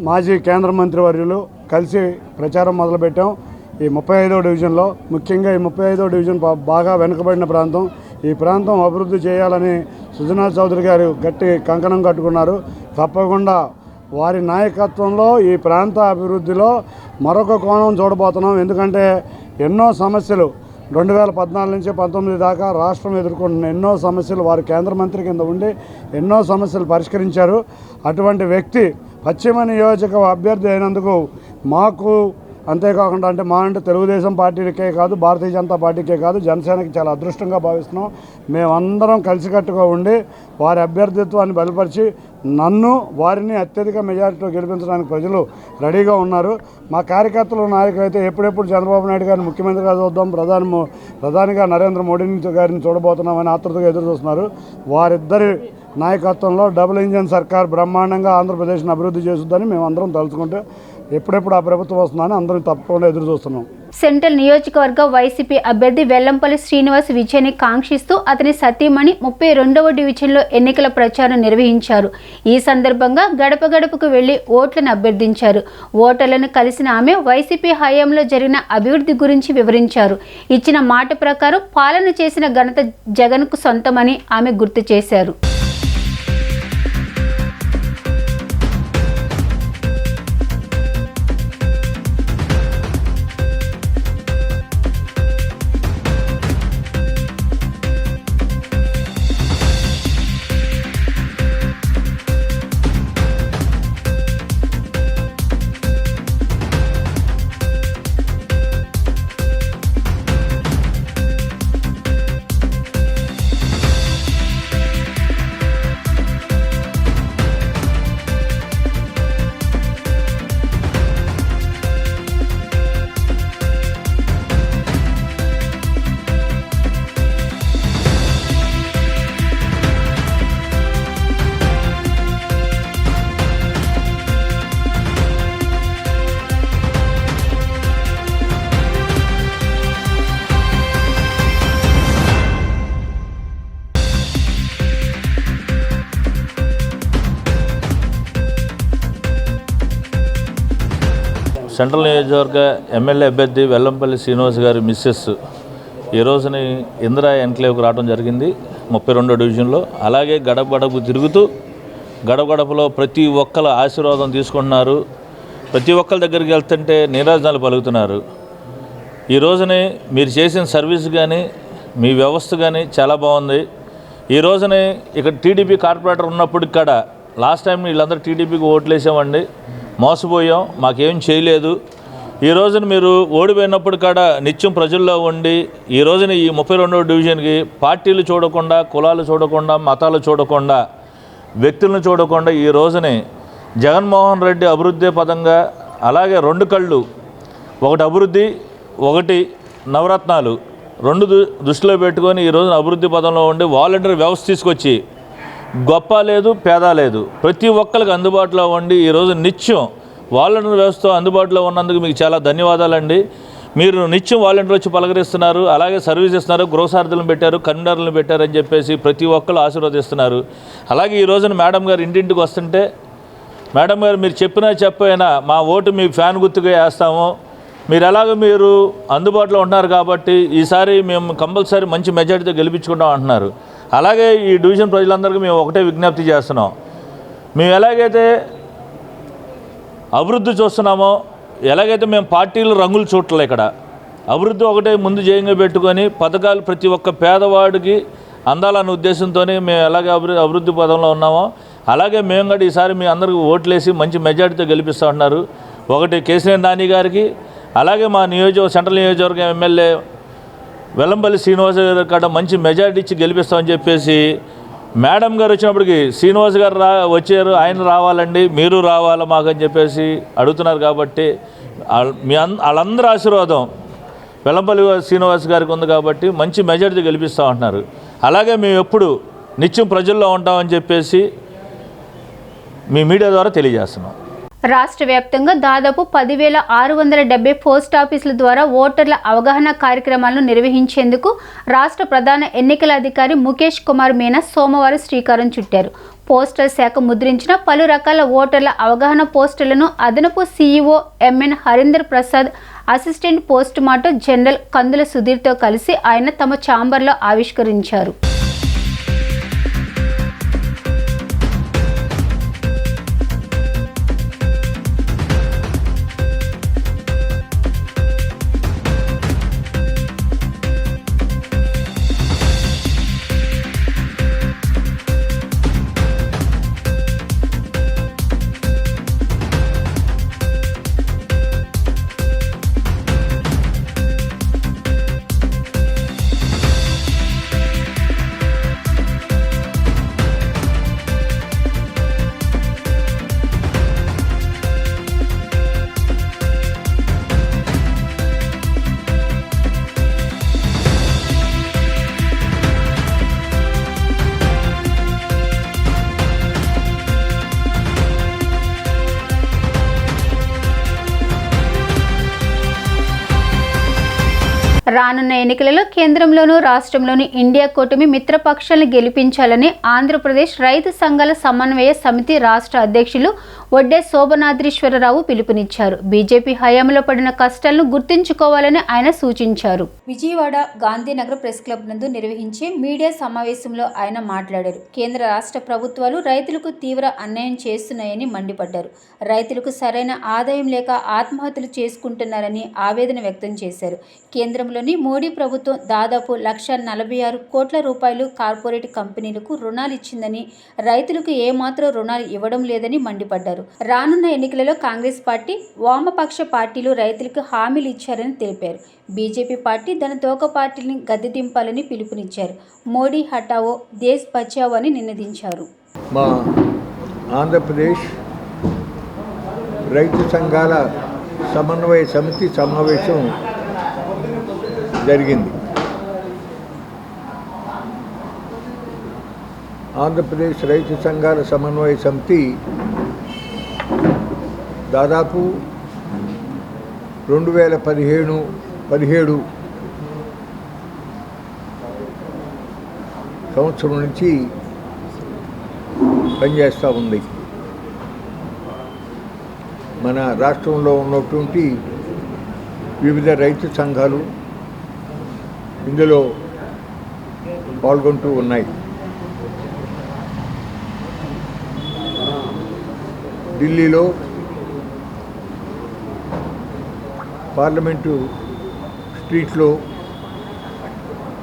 మాజీ కేంద్ర మంత్రి వర్యులు కలిసి ప్రచారం మొదలుపెట్టాం. ఈ 35వ డివిజన్లో, ముఖ్యంగా ఈ 35వ డివిజన్ బాగా వెనుకబడిన ప్రాంతం. ఈ ప్రాంతం అభివృద్ధి చేయాలని సుజనా చౌదరి గారు గట్టి కంకణం కట్టుకున్నారు. తప్పకుండా వారి నాయకత్వంలో ఈ ప్రాంత అభివృద్ధిలో మరొక కోణం చూడబోతున్నాం. ఎందుకంటే ఎన్నో సమస్యలు 2014 నుంచి 19 దాకా రాష్ట్రం ఎదుర్కొంటున్న ఎన్నో సమస్యలు వారు కేంద్ర మంత్రి కింద ఉండి ఎన్నో సమస్యలు పరిష్కరించారు. అటువంటి వ్యక్తి పశ్చిమ నియోజక అభ్యర్థి అయినందుకు మాకు, అంతేకాకుండా అంటే తెలుగుదేశం పార్టీకే కాదు, భారతీయ జనతా పార్టీకే కాదు, జనసేనకి చాలా అదృష్టంగా భావిస్తున్నాం. మేమందరం కలిసికట్టుగా ఉండి వారి అభ్యర్థిత్వాన్ని బలపరిచి నన్ను, వారిని అత్యధిక మెజారిటీలో గెలిపించడానికి ప్రజలు రెడీగా ఉన్నారు. మా కార్యకర్తలు, నాయకులు అయితే ఎప్పుడెప్పుడు చంద్రబాబు నాయుడు గారిని ముఖ్యమంత్రిగా చూద్దాం, ప్రధానిగా నరేంద్ర మోడీ గారిని చూడబోతున్నామని ఆతృతగా ఎదురు చూస్తున్నారు. వారిద్దరి నాయకత్వంలో డబుల్ ఇంజన్ సర్కార్ బ్రహ్మాండంగా ఆంధ్రప్రదేశ్ని అభివృద్ధి చేస్తుందని మేమందరం తలుచుకుంటే ఎప్పుడెప్పుడు ఆ ప్రభుత్వం వస్తుందని అందరం తప్పకుండా ఎదురు చూస్తున్నాం. సెంట్రల్ నియోజకవర్గ వైసీపీ అభ్యర్థి వెల్లంపల్లి శ్రీనివాస్ విజయాన్ని కాంక్షిస్తూ అతని సతీమణి 32వ డివిజన్లో ఎన్నికల ప్రచారం నిర్వహించారు. ఈ సందర్భంగా గడప గడపకు వెళ్లి ఓట్లను అభ్యర్థించారు. ఓటర్లను కలిసిన ఆమె వైసీపీ హయాంలో జరిగిన అభివృద్ధి గురించి వివరించారు. ఇచ్చిన మాట ప్రకారం పాలన చేసిన ఘనత జగన్కు సొంతమని ఆమె గుర్తు చేశారు. సెంట్రల్ నియోజకవర్గ ఎమ్మెల్యే అభ్యర్థి వెల్లంపల్లి శ్రీనివాస్ గారి మిస్సెస్ ఈ రోజుని ఇందిరా ఎన్క్లేవ్కి రావడం జరిగింది 32వ డివిజన్లో. అలాగే గడప గడపకు తిరుగుతూ గడపలో ప్రతి ఒక్కల ఆశీర్వాదం తీసుకుంటున్నారు. ప్రతి ఒక్కరి దగ్గరికి వెళ్తుంటే నీరాజనాలు పలుకుతున్నారు. ఈ రోజుని మీరు చేసిన సర్వీస్ కానీ మీ వ్యవస్థ కానీ చాలా బాగుంది. ఈ రోజుని ఇక్కడ టీడీపీ కార్పొరేటర్ ఉన్నప్పుడు ఇక్కడ లాస్ట్ టైం వీళ్ళందరూ టీడీపీకి ఓట్లు వేసామండి, మోసపోయాం, మాకేం చేయలేదు. ఈ రోజున మీరు ఓడిపోయినప్పుడు కాడ నిత్యం ప్రజల్లో ఉండి ఈ రోజున ఈ 32వ డివిజన్కి పార్టీలు చూడకుండా, కులాలు చూడకుండా, మతాలు చూడకుండా, వ్యక్తులను చూడకుండా ఈ రోజుని జగన్మోహన్ రెడ్డి అభివృద్ధి పదంగా, అలాగే 2 కళ్ళు, ఒకటి అభివృద్ధి, ఒకటి నవరత్నాలు, 2 దృష్టిలో పెట్టుకొని ఈ రోజున అభివృద్ధి పదంలో ఉండి వాలంటీర్ వ్యవస్థ తీసుకొచ్చి గొప్ప లేదు పేద లేదు ప్రతి ఒక్కరికి అందుబాటులో ఉండి ఈరోజు నిత్యం వాలంటీర్ వ్యవస్థ అందుబాటులో ఉన్నందుకు మీకు చాలా ధన్యవాదాలండి. మీరు నిత్యం వాలంటీర్ వచ్చి పలకరిస్తున్నారు, అలాగే సర్వీస్ ఇస్తున్నారు, గృహసారథులను పెట్టారు, కన్వీనర్లను పెట్టారని చెప్పేసి ప్రతి ఒక్కరు ఆశీర్వదిస్తున్నారు. అలాగే ఈ రోజున మేడం గారు ఇంటింటికి వస్తుంటే, మేడం గారు మీరు చెప్పినా చెప్పైనా మా ఓటు మీ ఫ్యాన్ గుర్తుగా వేస్తాము, మీరు ఎలాగో మీరు అందుబాటులో ఉంటున్నారు కాబట్టి ఈసారి మేము కంపల్సరీ మంచి మెజారిటీతో గెలిపించుకుంటాం అంటున్నారు. అలాగే ఈ డివిజన్ ప్రజలందరికీ మేము ఒకటే విజ్ఞప్తి చేస్తున్నాం, మేము ఎలాగైతే అభివృద్ధి చూస్తున్నామో, ఎలాగైతే మేము పార్టీలు రంగులు చూడలే, ఇక్కడ అభివృద్ధి ఒకటే ముందు జయంగా పెట్టుకొని పథకాలు ప్రతి ఒక్క పేదవాడికి అందాలనే ఉద్దేశంతోనే మేము ఎలాగే అభివృద్ధి పదంలో ఉన్నామో అలాగే మేము కూడా ఈసారి మీ అందరికీ ఓట్లేసి మంచి మెజార్టీతో గెలిపిస్తూ ఉన్నారు. ఒకటి కేసీఆర్ నాని గారికి, అలాగే మా సెంట్రల్ నియోజకవర్గం ఎమ్మెల్యే వెల్లంపల్లి శ్రీనివాస్ గారి కాడ మంచి మెజార్టీ ఇచ్చి గెలిపిస్తామని చెప్పేసి మేడం గారు వచ్చినప్పటికి శ్రీనివాస్ గారు వచ్చారు, ఆయన రావాలండి, మీరు రావాలా మాకని చెప్పేసి అడుగుతున్నారు. కాబట్టి వాళ్ళందరూ ఆశీర్వాదం వెల్లంపల్లి శ్రీనివాస్ గారికి ఉంది కాబట్టి మంచి మెజార్టీ గెలిపిస్తూ ఉంటున్నారు. అలాగే మేము ఎప్పుడు నిత్యం ప్రజల్లో ఉంటామని చెప్పేసి మీ మీడియా ద్వారా తెలియజేస్తున్నాం. రాష్ట్ర వ్యాప్తంగా దాదాపు 10,670 పోస్ట్ ఆఫీసుల ద్వారా ఓటర్ల అవగాహన కార్యక్రమాలను నిర్వహించేందుకు రాష్ట్ర ప్రధాన ఎన్నికల అధికారి ముఖేష్ కుమార్ మీనా సోమవారం శ్రీకారం చుట్టారు. పోస్టల్ శాఖ ముద్రించిన పలు రకాల ఓటర్ల అవగాహన పోస్టులను అదనపు CEO MN Harinder Prasad, assistant post mortem general Kandula సుధీర్తో కలిసి ఆయన తమ ఛాంబర్లో ఆవిష్కరించారు. రానున్న ఎన్నికలలో కేంద్రంలోనూ రాష్ట్రంలోని ఇండియా కూటమి మిత్రపక్షాలను గెలిపించాలని ఆంధ్రప్రదేశ్ రైతు సంఘాల సమన్వయ సమితి రాష్ట్ర అధ్యక్షులు వడ్డే శోభనాద్రీశ్వరరావు పిలుపునిచ్చారు. బీజేపీ హయాంలో పడిన కష్టాలను గుర్తుంచుకోవాలని ఆయన సూచించారు. విజయవాడ గాంధీనగర్ ప్రెస్ క్లబ్ నందు నిర్వహించే మీడియా సమావేశంలో ఆయన మాట్లాడారు. కేంద్ర రాష్ట్ర ప్రభుత్వాలు రైతులకు తీవ్ర అన్యాయం చేస్తున్నాయని మండిపడ్డారు. రైతులకు సరైన ఆదాయం లేక ఆత్మహత్యలు చేసుకుంటున్నారని ఆవేదన వ్యక్తం చేశారు. కేంద్రంలోని మోడీ ప్రభుత్వం దాదాపు 146 కోట్ల రూపాయలు కార్పొరేట్ కంపెనీలకు రుణాలు ఇచ్చిందని, రైతులకు ఏమాత్రం రుణాలు ఇవ్వడం లేదని మండిపడ్డారు. రానున్న ఎన్నికలలో కాంగ్రెస్ పార్టీ, వామపక్ష పార్టీలు రైతులకు హామీలు ఇచ్చారని తెలిపారు. బీజేపీ పార్టీ తన తోక పార్టీని గద్దెదింపాలని పిలుపునిచ్చారు. మోడీ హటావో, దేశ్ బచావో అని నినదించారు. మా ఆంధ్రప్రదేశ్ రైతు సంఘాల సమన్వయ సమితి సమావేశం జరిగింది. ఆంధ్రప్రదేశ్ రైతు సంఘాల సమన్వయ సమితి దాదాపు 2017 సంవత్సరం నుంచి పనిచేస్తూ ఉంది. మన రాష్ట్రంలో ఉన్నటువంటి వివిధ రైతు సంఘాలు ఇందులో పాల్గొంటూ ఉన్నాయి. ఢిల్లీలో పార్లమెంటు స్ట్రీట్లో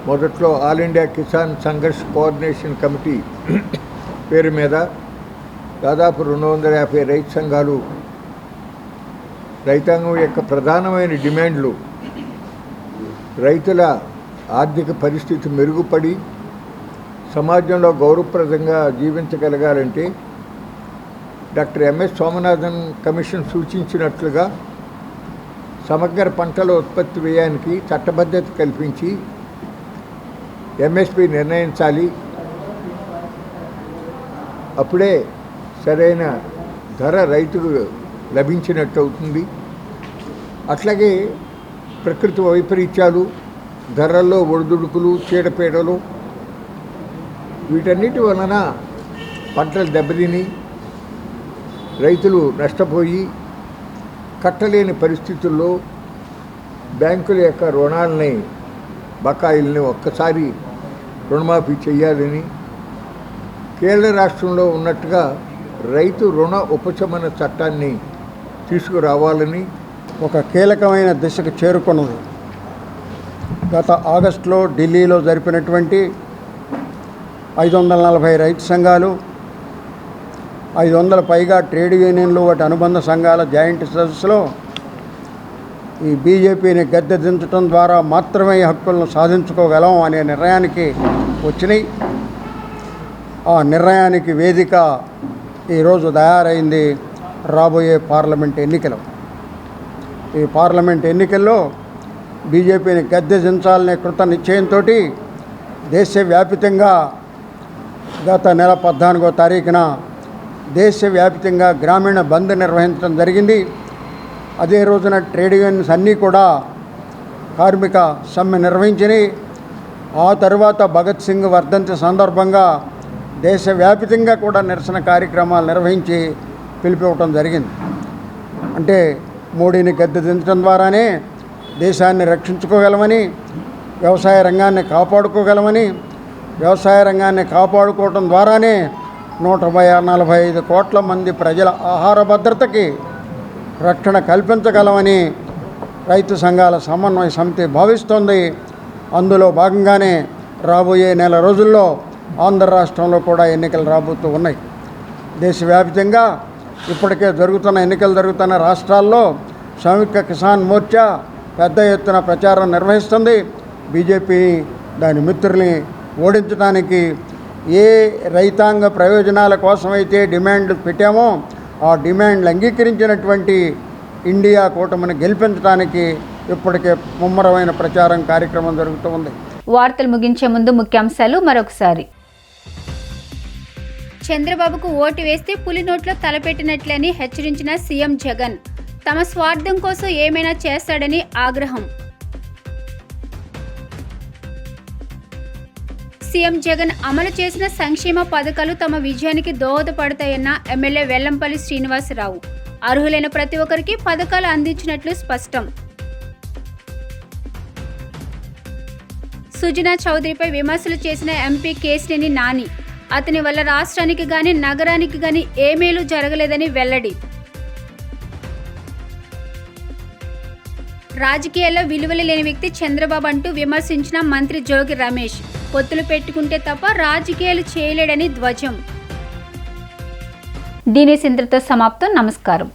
మొదట్లో all India Kisan Sangharsh coordination committee పేరు మీద దాదాపు 250 రైతు సంఘాలు రైతాంగం యొక్క ప్రధానమైన డిమాండ్లు రైతుల ఆర్థిక పరిస్థితి మెరుగుపడి సమాజంలో గౌరవప్రదంగా జీవించగలగాలంటే డాక్టర్ ఎంఎస్ స్వామినాథన్ కమిషన్ సూచించినట్లుగా సమగ్ర పంటల ఉత్పత్తి వ్యయానికి చట్టబద్ధత కల్పించి ఎంఎస్పి నిర్ణయించాలి. అప్పుడే సరైన ధర రైతుకు లభించినట్టు అవుతుంది. అట్లాగే ప్రకృతి వైపరీత్యాలు, ధరల్లో ఒడిదుడుకులు, చీడపీడలు వీటన్నిటి వలన పంటలు దెబ్బతిని రైతులు నష్టపోయి కట్టలేని పరిస్థితుల్లో బ్యాంకుల యొక్క రుణాలని, బకాయిల్ని ఒక్కసారి రుణమాఫీ చేయాలని, కేరళ రాష్ట్రంలో ఉన్నట్టుగా రైతు రుణ ఉపశమన చట్టాన్ని తీసుకురావాలని ఒక కీలకమైన దిశకు చేరుకున్నది. గత ఆగస్టులో ఢిల్లీలో జరిపినటువంటి 540 రైతు సంఘాలు 500 పైగా ట్రేడ్ యూనియన్లు వాటి అనుబంధ సంఘాల జాయింట్ సదస్సులో ఈ బీజేపీని గద్దె దించడం ద్వారా మాత్రమే ఈ హక్కులను సాధించుకోగలం అనే నిర్ణయానికి వచ్చినాయి. ఆ నిర్ణయానికి వేదిక ఈరోజు తయారైంది రాబోయే పార్లమెంట్ ఎన్నికలు. ఈ పార్లమెంట్ ఎన్నికల్లో బీజేపీని గద్దె దించాలనే కృత నిశ్చయంతో దేశవ్యాప్తంగా గత నెల 14వ తారీఖున దేశవ్యాప్తంగా గ్రామీణ బంద్ నిర్వహించడం జరిగింది. అదే రోజున ట్రేడ్ యూనియన్స్ అన్నీ కూడా కార్మిక సమ్మె నిర్వహించినాయి. ఆ తర్వాత భగత్ సింగ్ వర్ధంతి సందర్భంగా దేశవ్యాప్తంగా కూడా నిరసన కార్యక్రమాలు నిర్వహించి పిలిపివ్వటం జరిగింది. అంటే మోడీని గద్దె దించడం ద్వారానే దేశాన్ని రక్షించుకోగలమని, వ్యవసాయ రంగాన్ని కాపాడుకోగలమని, వ్యవసాయ రంగాన్ని కాపాడుకోవటం ద్వారానే 145 కోట్ల మంది ప్రజల ఆహార భద్రతకి రక్షణ కల్పించగలమని రైతు సంఘాల సమన్వయ సమితి భావిస్తోంది. అందులో భాగంగానే రాబోయే నెల రోజుల్లో ఆంధ్ర రాష్ట్రంలో కూడా ఎన్నికలు రాబోతూ ఉన్నాయి. దేశవ్యాప్తంగా ఇప్పటికే ఎన్నికలు జరుగుతున్న రాష్ట్రాల్లో సంయుక్త కిసాన్ మోర్చా పెద్ద ఎత్తున ప్రచారం నిర్వహిస్తుంది. బీజేపీ దాని మిత్రుల్ని ఓడించడానికి ఏ రైతాంగ ప్రయోజనాల కోసమైతే డిమాండ్ పెట్టామో ఆ డిమాండ్లు అంగీకరించినటువంటి ఇండియా కూటమిని గెలిపించడానికి ఇప్పటికే ముమ్మరమైన ప్రచారం కార్యక్రమం జరుగుతూ ఉంది. వార్తలు ముగించే ముందు ముఖ్యాంశాలు మరొకసారి. చంద్రబాబుకు ఓటు వేస్తే పులి నోట్లో తలపెట్టినట్లని హెచ్చరించిన సీఎం జగన్. తమ స్వార్థం కోసం ఏమైనా చేస్తాడని ఆగ్రహం. సీఎం జగన్ అమలు చేసిన సంక్షేమ పథకాలు తమ విజయానికి దోహదపడతాయన్న ఎమ్మెల్యే వెల్లంపల్లి శ్రీనివాసరావు. అర్హులైన ప్రతి ఒక్కరికి పథకాలు అందించినట్లు స్పష్టం. సుజనా చౌదరిపై విమర్శలు చేసిన ఎంపీ కేశినేని నాని. అతని వల్ల రాష్ట్రానికి గాని నగరానికి గాని ఏ మేలు జరగలేదని వెల్లడి. రాజకీయాల్లో విలువలు లేని వ్యక్తి చంద్రబాబు అంటూ విమర్శించిన మంత్రి జోగి రమేష్. పొత్తులు పెట్టుకుంటే తప్ప రాజకీయాలు చేయలేడని ధ్వజం. దీని ఇంతటితో సమాప్తం. నమస్కారం.